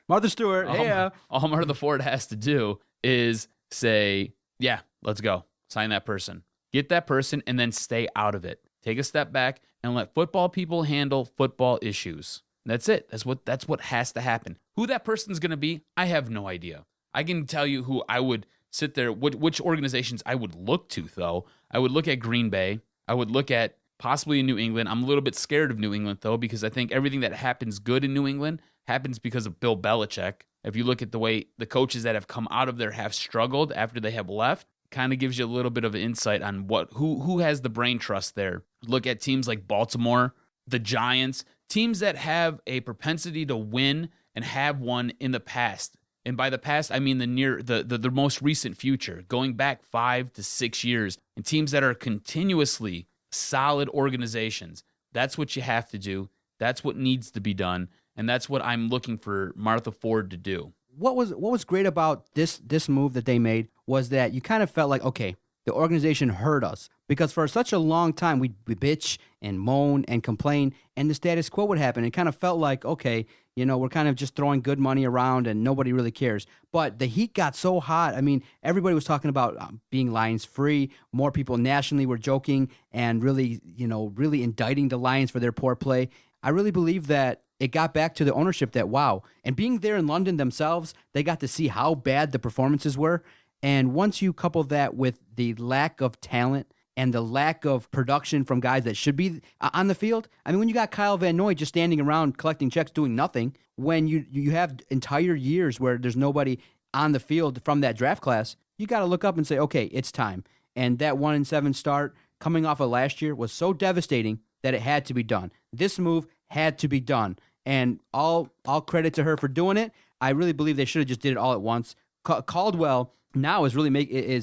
Martha Ford has to do is say, yeah, let's go. Sign that person. Get that person, and then stay out of it. Take a step back and let football people handle football issues. That's it. That's what has to happen. Who that person's going to be, I have no idea. I can tell you who I would sit there, which organizations I would look to, though. I would look at Green Bay. I would look at possibly New England. I'm a little bit scared of New England, though, because I think everything that happens good in New England happens because of Bill Belichick. If you look at the way the coaches that have come out of there have struggled after they have left, kind of gives you a little bit of an insight on who has the brain trust there. Look at teams like Baltimore, the Giants, teams that have a propensity to win and have won in the past. And by the past, I mean the most recent future, going back 5 to 6 years, and teams that are continuously solid organizations. That's what you have to do. That's what needs to be done, and that's what I'm looking for Martha Ford to do. What was great about this move that they made was that you kind of felt like, okay, the organization heard us, because for such a long time we bitch and moan and complain, and the status quo would happen. It kind of felt like, okay, we're kind of just throwing good money around and nobody really cares. But the heat got so hot. I mean, everybody was talking about being Lions free. More people nationally were joking and really indicting the Lions for their poor play. I really believe that it got back to the ownership that, wow, and being there in London themselves, they got to see how bad the performances were. And once you couple that with the lack of talent and the lack of production from guys that should be on the field, I mean, when you got Kyle Van Noy just standing around collecting checks doing nothing, when you have entire years where there's nobody on the field from that draft class, you got to look up and say, okay, it's time. And that 1-7 start coming off of last year was so devastating that it had to be done. This move had to be done. And all credit to her for doing it. I really believe they should have just did it all at once. Caldwell now is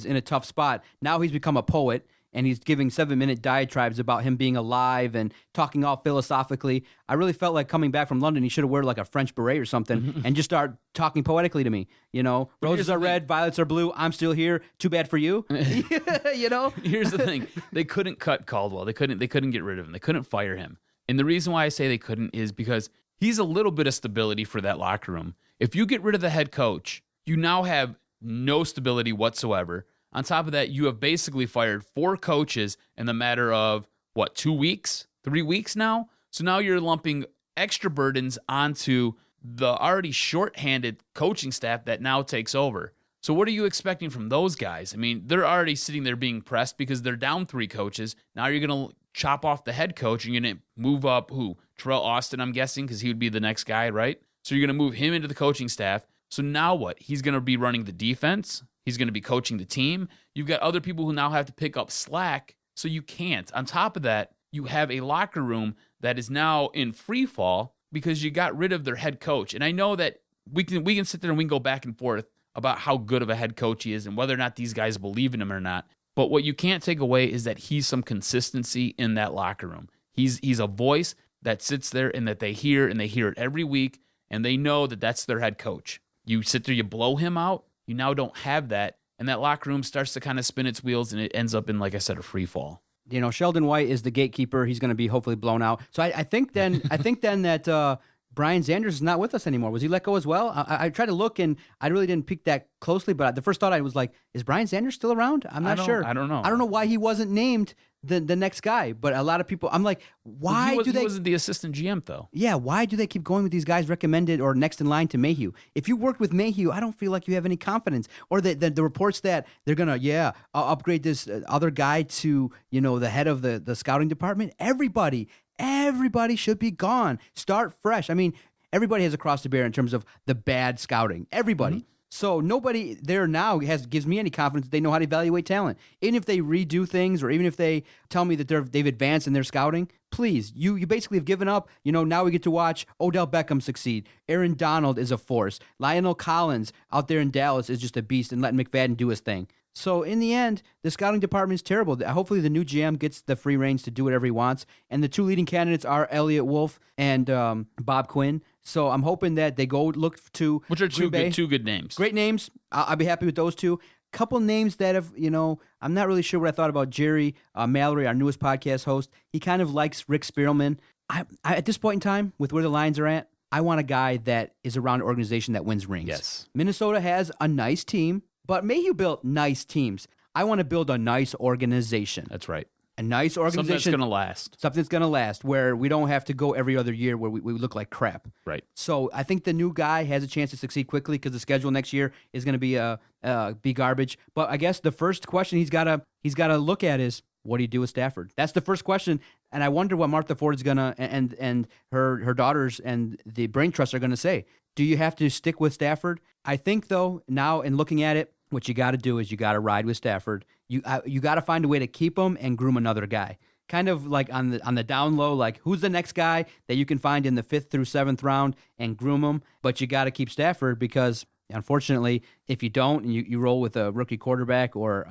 in a tough spot. Now he's become a poet, and he's giving 7-minute diatribes about him being alive and talking all philosophically. I really felt like coming back from London, he should have worn like a French beret or something and just start talking poetically to me. Roses are red, violets are blue. I'm still here. Too bad for you. Here's the thing: they couldn't cut Caldwell. They couldn't get rid of him. They couldn't fire him. And the reason why I say they couldn't is because he's a little bit of stability for that locker room. If you get rid of the head coach, you now have no stability whatsoever. On top of that, you have basically fired 4 coaches in the matter of, 2 weeks? 3 weeks now? So now you're lumping extra burdens onto the already shorthanded coaching staff that now takes over. So what are you expecting from those guys? I mean, they're already sitting there being pressed because they're down 3 coaches. Now you're going to chop off the head coach and you're going to move up who? Terrell Austin, I'm guessing, because he would be the next guy, right? So you're going to move him into the coaching staff. So now what? He's going to be running the defense. He's going to be coaching the team. You've got other people who now have to pick up slack, so you can't. On top of that, you have a locker room that is now in free fall because you got rid of their head coach. And I know that we can sit there and we can go back and forth about how good of a head coach he is and whether or not these guys believe in him or not. But what you can't take away is that he's some consistency in that locker room. He's a voice that sits there and that they hear it every week, and they know that that's their head coach. You sit there, you blow him out, you now don't have that, and that locker room starts to kind of spin its wheels, and it ends up in, like I said, a free fall. Sheldon White is the gatekeeper. He's going to be hopefully blown out. So I think then that Brian Xanders is not with us anymore. Was he let go as well? I tried to look, and I really didn't peek that closely, but the first thought I was like, is Brian Xanders still around? I'm not sure. I don't know. I don't know why he wasn't named the next guy. But a lot of people, I'm like, why do they? He wasn't the assistant GM though. Yeah, why do they keep going with these guys recommended or next in line to Mayhew? If you worked with Mayhew, I don't feel like you have any confidence. Or the reports that they're gonna upgrade this other guy to the head of the scouting department. Everybody should be gone. Start fresh. I mean, everybody has a cross to bear in terms of the bad scouting. Everybody. Mm-hmm. So nobody there now gives me any confidence that they know how to evaluate talent. Even if they redo things, or even if they tell me that they've advanced in their scouting, please, you basically have given up. Now we get to watch Odell Beckham succeed. Aaron Donald is a force. Lionel Collins out there in Dallas is just a beast, and letting McFadden do his thing. So in the end, the scouting department is terrible. Hopefully the new GM gets the free reins to do whatever he wants. And the two leading candidates are Elliot Wolf and Bob Quinn. So I'm hoping that they go look to Which are two Green Bay. good names. Great names. I'll be happy with those two. Couple names that have, I'm not really sure what I thought about Jerry Mallory, our newest podcast host. He kind of likes Rick Spiegelman. I at this point in time, with where the Lions are at, I want a guy that is around an organization that wins rings. Yes. Minnesota has a nice team, but Mayhew built nice teams. I want to build a nice organization. That's right. A nice organization. Something that's going to last. Something that's going to last, where we don't have to go every other year where we look like crap. Right. So I think the new guy has a chance to succeed quickly because the schedule next year is going to be garbage. But I guess the first question he's got to look at is, what do you do with Stafford? That's the first question, and I wonder what Martha Ford is gonna and her daughters and the brain trust are gonna say. Do you have to stick with Stafford? I think though, now in looking at it, what you got to do is you got to ride with Stafford. You got to find a way to keep him and groom another guy. Kind of like on the down low, like who's the next guy that you can find in the 5th through 7th round and groom him. But you got to keep Stafford because, unfortunately, if you don't and you roll with a rookie quarterback or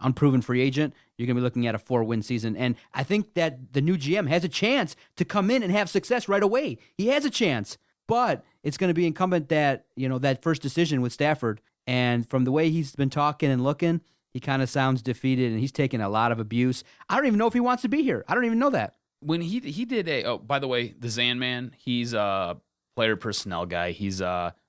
unproven free agent, you're going to be looking at a 4-win season. And I think that the new GM has a chance to come in and have success right away. He has a chance, but it's going to be incumbent that, that first decision with Stafford. And from the way he's been talking and looking, he kind of sounds defeated, and he's taking a lot of abuse. I don't even know if he wants to be here. I don't even know that. When he did by the way, the Zan Man, he's a player personnel guy. He's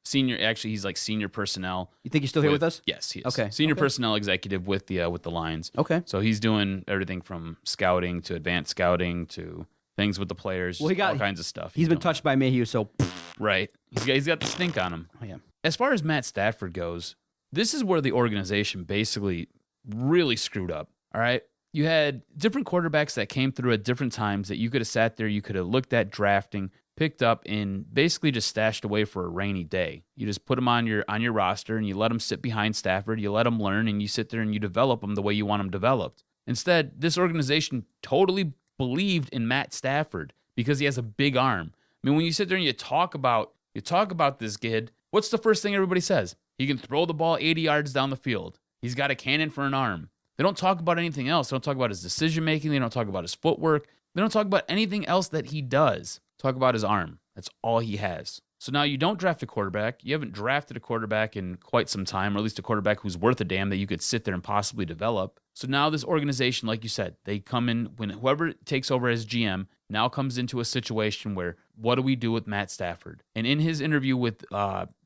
senior. Actually, he's like senior personnel. You think he's still here with us? Yes, he is. Okay. Senior personnel executive with the Lions. Okay. So he's doing everything from scouting to advanced scouting to things with the players. Well, all kinds of stuff. He's been touched by Mayhew, so right. He's got the stink on him. Oh, yeah. As far as Matt Stafford goes, this is where the organization basically really screwed up. All right. You had different quarterbacks that came through at different times that you could have sat there, you could have looked at drafting, picked up, and basically just stashed away for a rainy day. You just put them on your roster and you let them sit behind Stafford, you let them learn, and you sit there and you develop them the way you want them developed. Instead, this organization totally believed in Matt Stafford because he has a big arm. I mean, when you sit there and you talk about this kid, what's the first thing everybody says? He can throw the ball 80 yards down the field. He's got a cannon for an arm. They don't talk about anything else. They don't talk about his decision-making. They don't talk about his footwork. They don't talk about anything else that he does. Talk about his arm. That's all he has. So now you don't draft a quarterback. You haven't drafted a quarterback in quite some time, or at least a quarterback who's worth a damn that you could sit there and possibly develop. So now this organization, like you said, they come in when whoever takes over as GM now comes into a situation where, what do we do with Matt Stafford? And in his interview with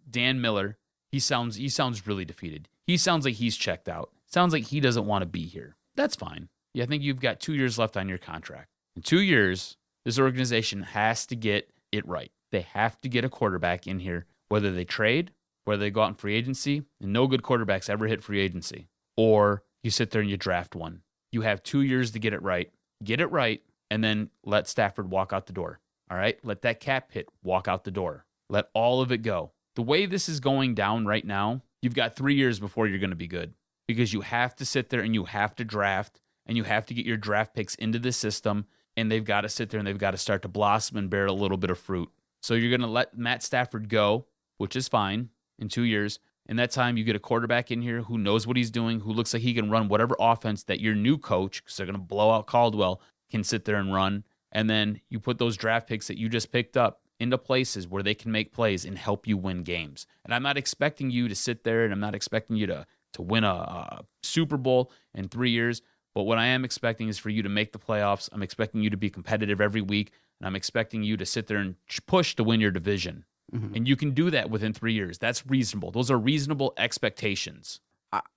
Dan Miller, he sounds really defeated. He sounds like he's checked out. Sounds like he doesn't want to be here. That's fine. Yeah, I think you've got 2 years left on your contract. In 2 years, this organization has to get it right. They have to get a quarterback in here, whether they trade, whether they go out in free agency, and no good quarterbacks ever hit free agency, or you sit there and you draft one. You have 2 years to get it right. Get it right, and then let Stafford walk out the door. All right? Let that cap hit walk out the door. Let all of it go. The way this is going down right now, you've got 3 years before you're going to be good because you have to sit there and you have to draft and you have to get your draft picks into the system, and they've got to sit there and they've got to start to blossom and bear a little bit of fruit. So you're going to let Matt Stafford go, which is fine, in 2 years. In that time, you get a quarterback in here who knows what he's doing, who looks like he can run whatever offense that your new coach, because they're going to blow out Caldwell, can sit there and run. And then you put those draft picks that you just picked up into places where they can make plays and help you win games. And I'm not expecting you to sit there, and I'm not expecting you to win a Super Bowl in 3 years. But what I am expecting is for you to make the playoffs. I'm expecting you to be competitive every week, and I'm expecting you to sit there and push to win your division. Mm-hmm. And you can do that within 3 years. That's reasonable. Those are reasonable expectations.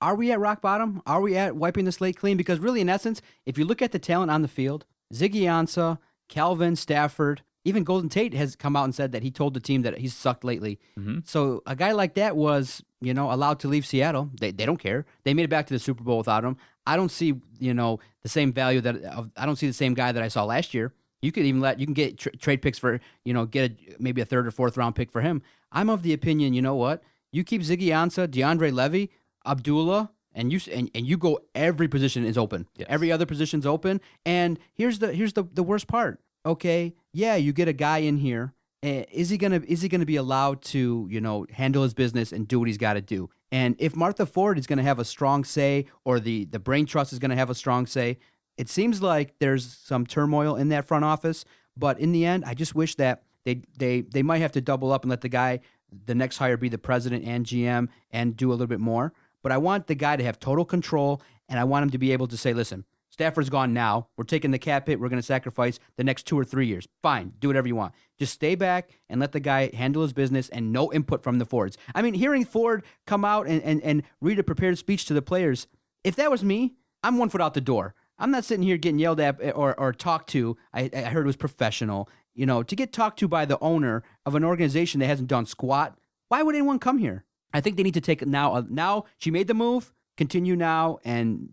Are we at rock bottom? Are we at wiping the slate clean? Because really, in essence, if you look at the talent on the field, Ziggy Ansah, Calvin, Stafford, even Golden Tate has come out and said that he told the team that he's sucked lately. So a guy like that was, allowed to leave Seattle. They don't care. They made it back to the Super Bowl without him. I don't see, the same value I don't see the same guy that I saw last year. You could even you can get trade picks for, maybe a third or fourth round pick for him. I'm of the opinion, you know what? You keep Ziggy Ansah, DeAndre Levy, Abdullah, and you go. Every position is open. Yes. Every other position's open. And here's the worst part. Okay, yeah, you get a guy in here. Is he gonna be allowed to handle his business and do what he's got to do? And if Martha Ford is gonna have a strong say, or the brain trust is gonna have a strong say, it seems like there's some turmoil in that front office. But in the end, I just wish that they might have to double up and let the next hire be the president and GM and do a little bit more. But I want the guy to have total control, and I want him to be able to say, listen, Stafford's gone now. We're taking the cap hit. We're going to sacrifice the next 2 or 3 years. Fine. Do whatever you want. Just stay back and let the guy handle his business and no input from the Fords. I mean, hearing Ford come out and read a prepared speech to the players, if that was me, I'm 1 foot out the door. I'm not sitting here getting yelled at or talked to. I heard it was professional. To get talked to by the owner of an organization that hasn't done squat, why would anyone come here? I think they need to take it now. Now she made the move. Continue now, and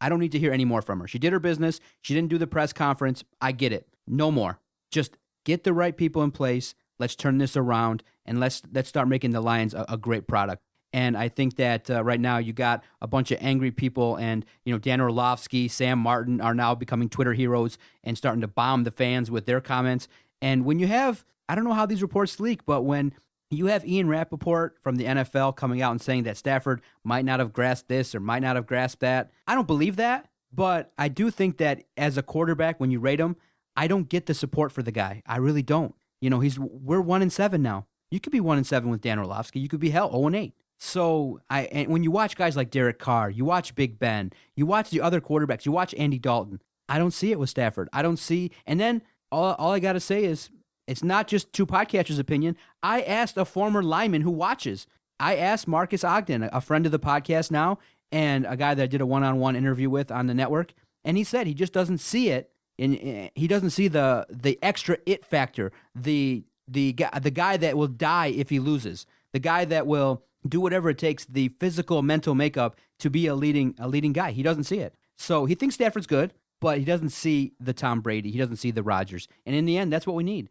I don't need to hear any more from her. She did her business. She didn't do the press conference. I get it. No more. Just get the right people in place. Let's turn this around, and let's start making the Lions a great product. And I think that right now you got a bunch of angry people, and Dan Orlovsky, Sam Martin are now becoming Twitter heroes and starting to bomb the fans with their comments. And when you have, I don't know how these reports leak, but when you have Ian Rappaport from the NFL coming out and saying that Stafford might not have grasped this or might not have grasped that, I don't believe that. But I do think that as a quarterback, when you rate him, I don't get the support for the guy. I really don't. We're 1-7 now. You could be 1-7 with Dan Orlovsky. You could be 0-8. So and when you watch guys like Derek Carr, you watch Big Ben, you watch the other quarterbacks, you watch Andy Dalton. I don't see it with Stafford. I don't see. And then all I got to say is, it's not just two podcasters' opinion. I asked a former lineman who watches. I asked Marcus Ogden, a friend of the podcast now, and a guy that I did a one-on-one interview with on the network, and he said he just doesn't see it. He doesn't see the extra it factor, the guy that will die if he loses, the guy that will do whatever it takes, the physical, mental makeup to be a leading guy. He doesn't see it. So he thinks Stafford's good, but he doesn't see the Tom Brady. He doesn't see the Rodgers. And in the end, that's what we need.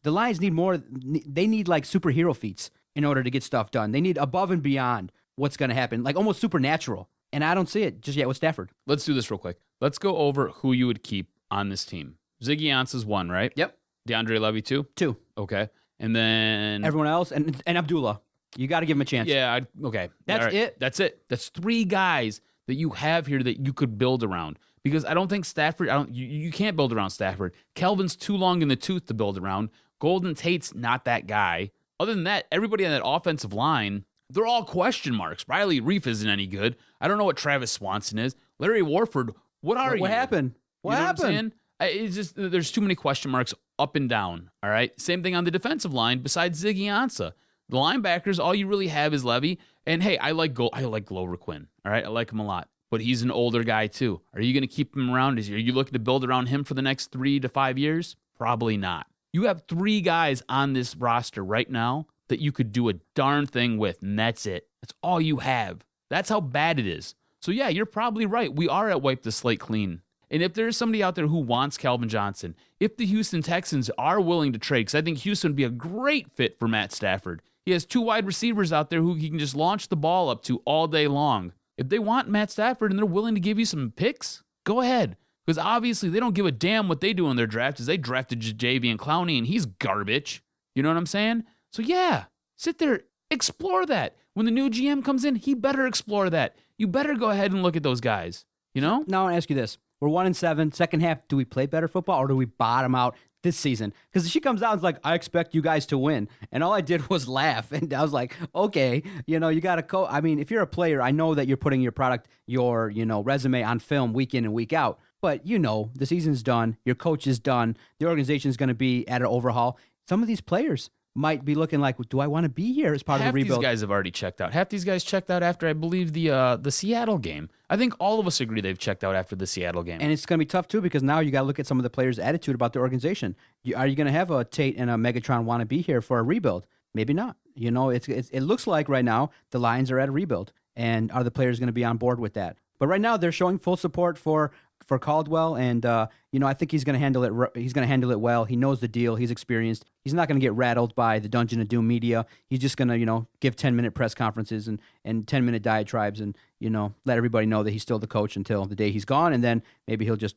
The Lions need more. They need like superhero feats in order to get stuff done. They need above and beyond what's going to happen, like almost supernatural. And I don't see it just yet with Stafford. Let's do this real quick. Let's go over who you would keep on this team. Ziggy Ansah's 1, right? Yep. DeAndre Levy 2? 2. Okay. And then everyone else and Abdullah. You got to give him a chance. Yeah, okay. That's right. it. That's it. That's 3 guys that you have here that you could build around. Because I don't think Stafford, you can't build around Stafford. Kelvin's too long in the tooth to build around. Golden Tate's not that guy. Other than that, everybody on that offensive line, they're all question marks. Riley Reef isn't any good. I don't know what Travis Swanson is. Larry Warford, what are you? What happened? What happened? It's just, there's too many question marks up and down, all right? Same thing on the defensive line besides Ziggy Ansah. The linebackers, all you really have is Levy. And hey, I like Glover Quinn, all right? I like him a lot. But he's an older guy too. Are you going to keep him around? Are you looking to build around him for the next 3 to 5 years? Probably not. You have 3 guys on this roster right now that you could do a darn thing with, and that's it. That's all you have. That's how bad it is. So yeah, you're probably right. We are at wipe the slate clean. And if there's somebody out there who wants Calvin Johnson, if the Houston Texans are willing to trade, because I think Houston would be a great fit for Matt Stafford. He has 2 wide receivers out there who he can just launch the ball up to all day long. If they want Matt Stafford and they're willing to give you some picks, go ahead. Because obviously they don't give a damn what they do in their draft, as they drafted Jadeveon Clowney and he's garbage. You know what I'm saying? So yeah, sit there, explore that. When the new GM comes in, he better explore that. You better go ahead and look at those guys. You know? Now I want to ask you this. We're 1-7. Second half, do we play better football or do we bottom out this season? Because she comes out and is like, I expect you guys to win. And all I did was laugh. And I was like, okay, you got to I mean, if you're a player, I know that you're putting your product, your, resume on film week in and week out. But, the season's done. Your coach is done. The organization's going to be at an overhaul. Some of these players might be looking like, do I want to be here as part Half of the rebuild? these guys have already checked out. Half these guys checked out after, I believe, the Seattle game. I think all of us agree they've checked out after the Seattle game. And it's going to be tough, too, because now you got to look at some of the players' attitude about the organization. Are you going to have a Tate and a Megatron want to be here for a rebuild? Maybe not. You know, it looks like right now the Lions are at a rebuild. And are the players going to be on board with that? But right now they're showing full support for Caldwell, and I think he's going to handle it. He's going to handle it well. He knows the deal. He's experienced. He's not going to get rattled by the Dungeon of Doom media. He's just going to give 10-minute press conferences and 10-minute diatribes, and let everybody know that he's still the coach until the day he's gone, and then maybe he'll just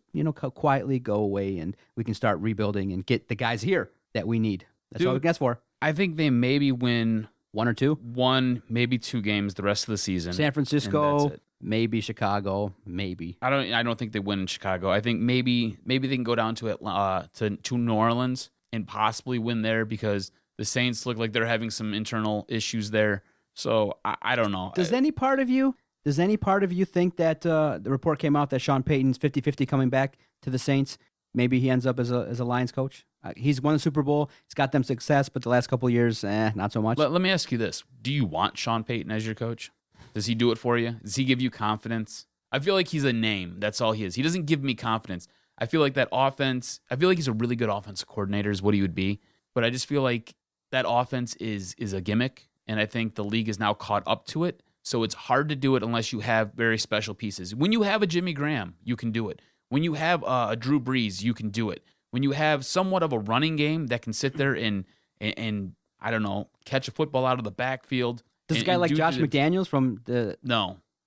quietly go away, and we can start rebuilding and get the guys here that we need. That's all we can ask for. I think they maybe win 1 or 2, maybe 2 games the rest of the season. San Francisco. And that's it. Maybe Chicago, maybe. I don't think they win in Chicago. I think maybe they can go down to New Orleans and possibly win there because the Saints look like they're having some internal issues there. So I don't know. Does any part of you think that the report came out that Sean Payton's 50-50 coming back to the Saints? Maybe he ends up as a Lions coach. He's won the Super Bowl. He's got them success, but the last couple of years, not so much. Let me ask you this: do you want Sean Payton as your coach? Does he do it for you? Does he give you confidence? I feel like he's a name. That's all he is. He doesn't give me confidence. I feel like that offense, I feel like he's a really good offensive coordinator is what he would be. But I just feel like that offense is a gimmick. And I think the league is now caught up to it. So it's hard to do it unless you have very special pieces. When you have a Jimmy Graham, you can do it. When you have a Drew Brees, you can do it. When you have somewhat of a running game that can sit there and I don't know, catch a football out of the backfield. This guy like Josh McDaniels from the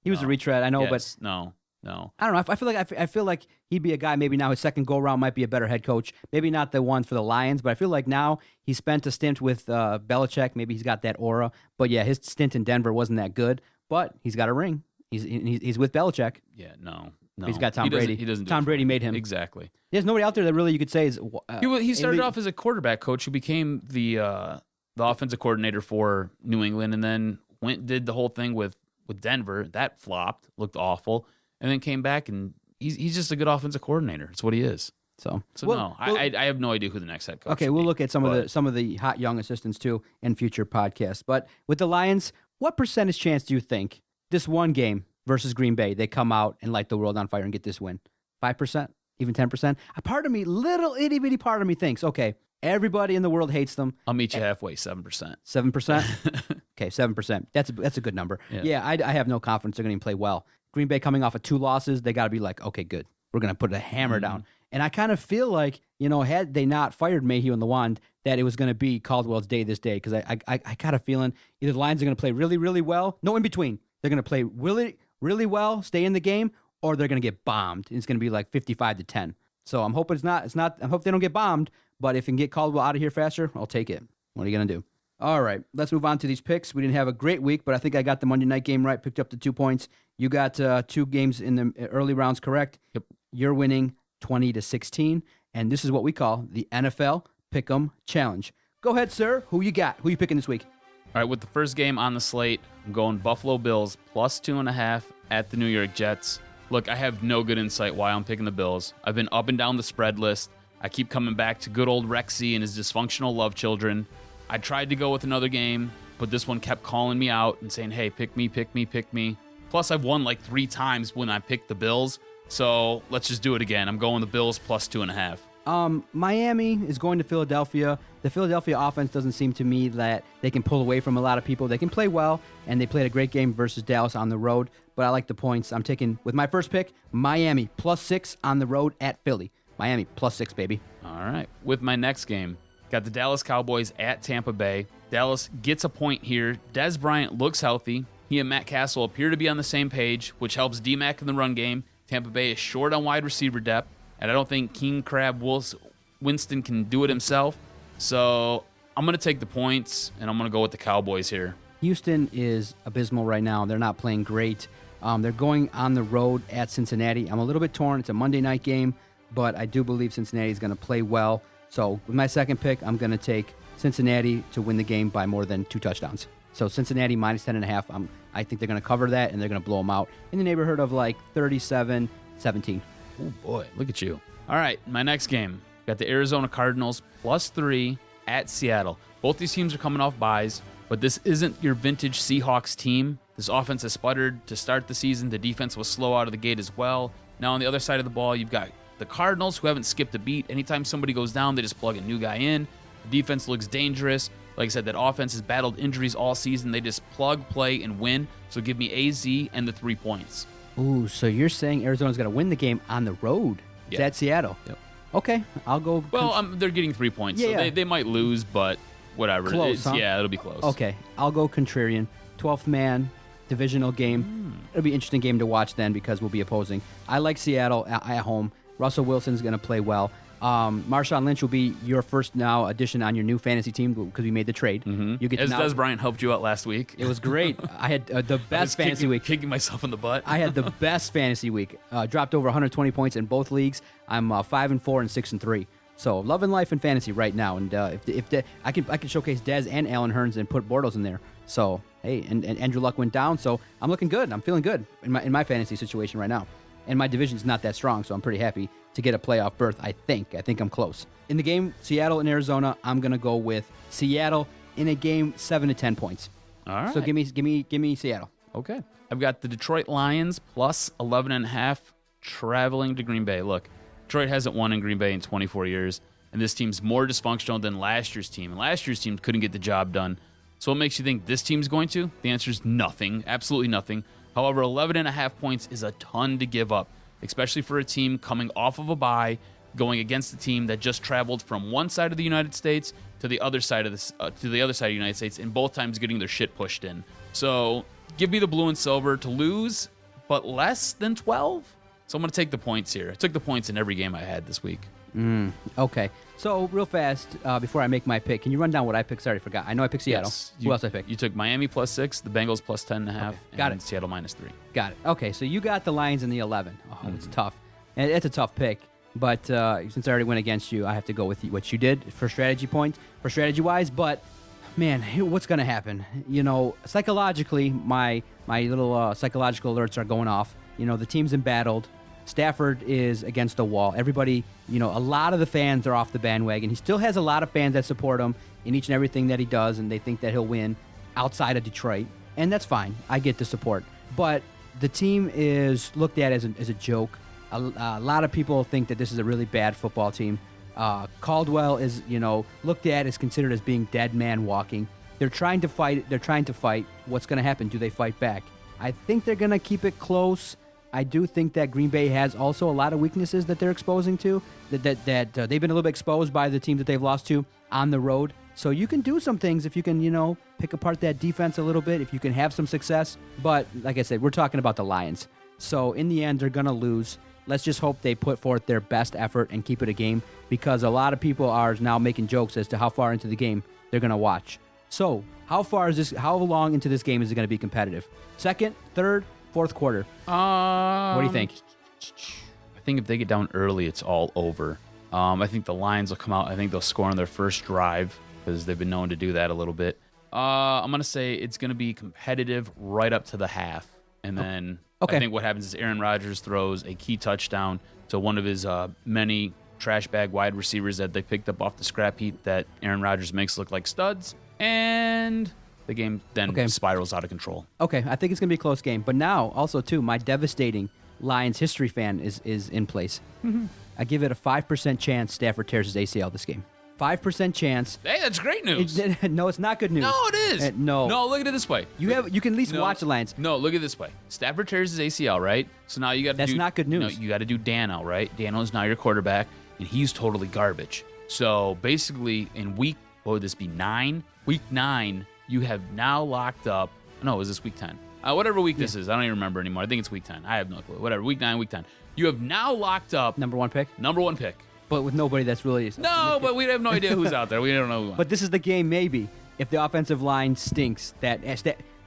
he was a retread, I know, but no. I don't know. I feel like he'd be a guy. Maybe now his second go around might be a better head coach. Maybe not the one for the Lions, but I feel like now he spent a stint with Belichick. Maybe he's got that aura. But yeah, his stint in Denver wasn't that good. But he's got a ring. He's with Belichick. Yeah, no. He's got Tom Brady. He doesn't. Tom Brady made him. Exactly. There's nobody out there that really you could say is. He started off as a quarterback coach who became the offensive coordinator for New England, and then did the whole thing with Denver. That flopped, looked awful, and then came back, and he's just a good offensive coordinator. That's what he is. I have no idea who the next head coach. Okay, we'll look at some of the hot young assistants too in future podcasts. But with the Lions, what percentage chance do you think this one game versus Green Bay they come out and light the world on fire and get this win? 5%, even 10%. A part of me, little itty bitty part of me thinks, okay, everybody in the world hates them. I'll meet you halfway, 7%. 7%? Okay, 7%. That's a good number. Yeah, I have no confidence they're going to play well. Green Bay coming off of 2 losses, they got to be like, okay, good. We're going to put a hammer down. And I kind of feel like, had they not fired Mayhew and the Wand, that it was going to be Caldwell's day this day. Because I got a feeling either the Lions are going to play really, really well. No in between. They're going to play really, really well, stay in the game, or they're going to get bombed. It's going to be like 55-10. So I'm hoping it's not. I hope they don't get bombed. But if we can get Caldwell out of here faster, I'll take it. What are you going to do? All right, let's move on to these picks. We didn't have a great week, but I think I got the Monday night game right, picked up the 2 points. You got 2 games in the early rounds correct. Yep. You're winning 20-16, and this is what we call the NFL Pick'em Challenge. Go ahead, sir. Who you got? Who you picking this week? All right, with the first game on the slate, I'm going Buffalo Bills plus 2.5 at the New York Jets. Look, I have no good insight why I'm picking the Bills. I've been up and down the spread list. I keep coming back to good old Rexy and his dysfunctional love children. I tried to go with another game, but this one kept calling me out and saying, hey, pick me, pick me, pick me. Plus, I've won like 3 times when I picked the Bills, so let's just do it again. I'm going the Bills plus 2.5. Miami is going to Philadelphia. The Philadelphia offense doesn't seem to me that they can pull away from a lot of people. They can play well, and they played a great game versus Dallas on the road, but I like the points. I'm taking, with my first pick, Miami plus 6 on the road at Philly. Miami plus 6, baby. All right. With my next game, got the Dallas Cowboys at Tampa Bay. Dallas gets a point here. Dez Bryant looks healthy. He and Matt Castle appear to be on the same page, which helps D-Mac in the run game. Tampa Bay is short on wide receiver depth, and I don't think King Crab Winston can do it himself. So I'm going to take the points, and I'm going to go with the Cowboys here. Houston is abysmal right now. They're not playing great. They're going on the road at Cincinnati. I'm a little bit torn. It's a Monday night game, but I do believe Cincinnati is going to play well. So with my second pick, I'm going to take Cincinnati to win the game by more than 2 touchdowns. So Cincinnati minus 10.5. I think they're going to cover that, and they're going to blow them out in the neighborhood of like 37-17. Oh, boy. Look at you. All right, my next game. Got the Arizona Cardinals plus 3 at Seattle. Both these teams are coming off byes, but this isn't your vintage Seahawks team. This offense has sputtered to start the season. The defense was slow out of the gate as well. Now on the other side of the ball, you've got the Cardinals, who haven't skipped a beat. Anytime somebody goes down, they just plug a new guy in. The defense looks dangerous. Like I said, that offense has battled injuries all season. They just plug, play, and win. So give me AZ and the 3 points. Ooh, so you're saying Arizona's going to win the game on the road? It's at Seattle. Yep. Okay, I'll go. Well, they're getting 3 points, so they might lose, but whatever. Close, huh? Yeah, it'll be close. Okay, I'll go contrarian. 12th man, divisional game. It'll be an interesting game to watch then because we'll be opposing. I like Seattle at home. Russell Wilson's going to play well. Marshawn Lynch will be your first now addition on your new fantasy team because we made the trade. Mm-hmm. You get As now, Des Bryant helped you out last week. It was great. I had the best fantasy week. Kicking myself in the butt. I had the best fantasy week. Dropped over 120 points in both leagues. I'm 5-4 and 6-3. So loving life in fantasy right now. And if I can showcase Dez and Alan Hearns and put Bortles in there. So hey, and Andrew Luck went down. So I'm looking good. I'm feeling good in my fantasy situation right now. And my division's not that strong, so I'm pretty happy to get a playoff berth. I think I'm close. In the game, Seattle and Arizona, I'm gonna go with Seattle in a game 7 to 10 points. All right. So give me Seattle. Okay. I've got the Detroit Lions plus 11.5 traveling to Green Bay. Look, Detroit hasn't won in Green Bay in 24 years, and this team's more dysfunctional than last year's team. And last year's team couldn't get the job done. So what makes you think this team's going to? The answer is nothing. Absolutely nothing. However, 11.5 points is a ton to give up, especially for a team coming off of a bye, going against a team that just traveled from one side of the United States to the other side of the United States, and both times getting their shit pushed in. So give me the blue and silver to lose, but less than 12. So I'm going to take the points here. I took the points in every game I had this week. Okay. So real fast, before I make my pick, can you run down what I picked? Sorry, I forgot. I know I picked Seattle. Yes, Who else I picked? You took Miami plus 6, the Bengals plus 10.5, Okay, got and it. Seattle minus 3. Got it. Okay, so you got the Lions in the 11. Oh, it's tough. And it's a tough pick. But since I already went against you, I have to go with what you did for strategy-wise. But, man, what's going to happen? You know, psychologically, my little psychological alerts are going off. You know, the team's embattled. Stafford is against the wall. Everybody, you know, a lot of the fans are off the bandwagon. He still has a lot of fans that support him in each and everything that he does, and they think that he'll win outside of Detroit. And that's fine. I get the support. But the team is looked at as a joke. A lot of people think that this is a really bad football team. Caldwell is, you know, looked at as considered as being dead man walking. They're trying to fight. What's going to happen? Do they fight back? I think they're going to keep it close. I do think that Green Bay has also a lot of weaknesses that they're exposing to, that they've been a little bit exposed by the teams that they've lost to on the road. So you can do some things if you can, you know, pick apart that defense a little bit, if you can have some success. But like I said, we're talking about the Lions. So in the end, they're going to lose. Let's just hope they put forth their best effort and keep it a game, because a lot of people are now making jokes as to how far into the game they're going to watch. So how long into this game is it going to be competitive? Second, third, fourth quarter? What do you think? I think if they get down early, it's all over. I think the Lions will come out. I think they'll score on their first drive because they've been known to do that a little bit. I'm going to say it's going to be competitive right up to the half. And then I think what happens is Aaron Rodgers throws a key touchdown to one of his many trash bag wide receivers that they picked up off the scrap heap that Aaron Rodgers makes look like studs. And the game then spirals out of control. Okay, I think it's going to be a close game. But now, also, too, my devastating Lions history fan is in place. Mm-hmm. I give it a 5% chance Stafford tears his ACL this game. 5% chance. Hey, that's great news. No, it's not good news. No, it is. No, look at it this way. You can at least watch the Lions. No, look at it this way. Stafford tears his ACL, right? So now you got to That's not good news. No, you got to do Dano, right? Dano is now your quarterback, and he's totally garbage. So basically, in week, what would this be, 9? Week 9, you have now locked up. No, is this week 10? Whatever week this is, I don't even remember anymore. I think it's week 10. I have no clue. Whatever, week 9, week 10. You have now locked up Number one pick, but with nobody that's really. No, but we have no idea who's out there. We don't know who. But this is the game, maybe, if the offensive line stinks. Nice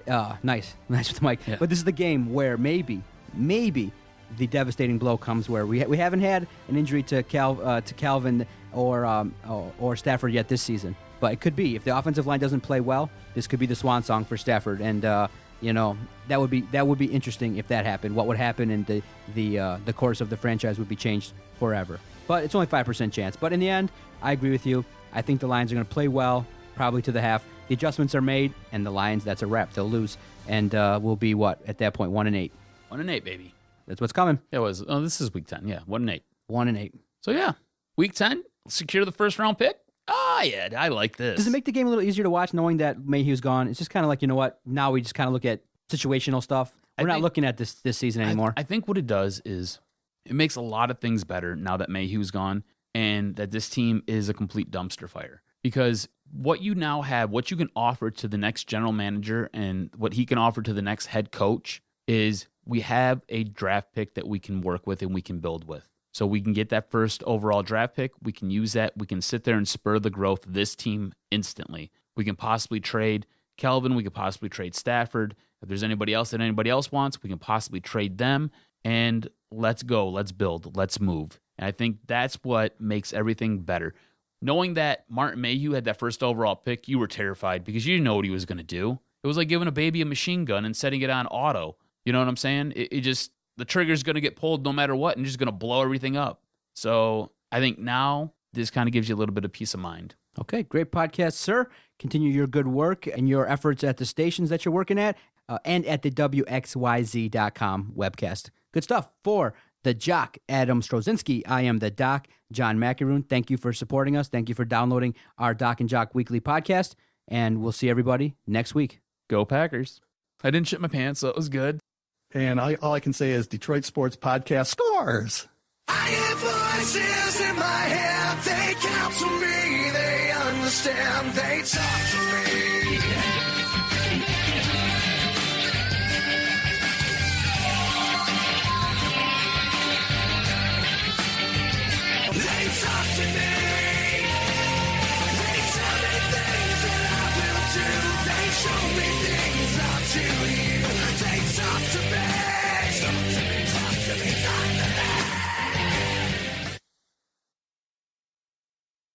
with the mic. Yeah. But this is the game where maybe the devastating blow comes, where we haven't had an injury to Calvin or Stafford yet this season. But it could be, if the offensive line doesn't play well, this could be the swan song for Stafford, and you know, that would be interesting if that happened. What would happen, and the course of the franchise would be changed forever. But it's only 5% chance. But in the end, I agree with you. I think the Lions are going to play well, probably to the half. The adjustments are made, and the Lions, that's a wrap. They'll lose, and we'll be, at that point, 1-8. 1-8, baby. That's what's coming. It was. Oh, this is week 10. Yeah, 1-8. 1-8. So, yeah, week 10, secure the first-round pick. Ah, yeah, I like this. Does it make the game a little easier to watch knowing that Mayhew's gone? It's just kind of like, you know what? Now we just kind of look at situational stuff. We're not looking at this season anymore. I think what it does is it makes a lot of things better now that Mayhew's gone and that this team is a complete dumpster fire. Because what you now have, what you can offer to the next general manager and what he can offer to the next head coach is we have a draft pick that we can work with and we can build with. So we can get that first overall draft pick. We can use that. We can sit there and spur the growth of this team instantly. We can possibly trade Kelvin. We could possibly trade Stafford. If there's anybody else that anybody else wants, we can possibly trade them. And let's go. Let's build. Let's move. And I think that's what makes everything better. Knowing that Martin Mayhew had that first overall pick, you were terrified because you didn't know what he was going to do. It was like giving a baby a machine gun and setting it on auto. You know what I'm saying? It just, the trigger's going to get pulled no matter what and just going to blow everything up. So I think now this kind of gives you a little bit of peace of mind. Okay, great podcast, sir. Continue your good work and your efforts at the stations that you're working at and at the WXYZ.com webcast. Good stuff. For the Jock, Adam Strozinski, I am the Doc, John McEroon. Thank you for supporting us. Thank you for downloading our Doc and Jock weekly podcast. And we'll see everybody next week. Go Packers. I didn't shit my pants, so it was good. And all I can say is Detroit Sports Podcast scores. I hear voices in my head, they counsel me, they understand, they talk to me. They talk to me, they tell me things that I will do, they show me things I'll do you, they talk to me.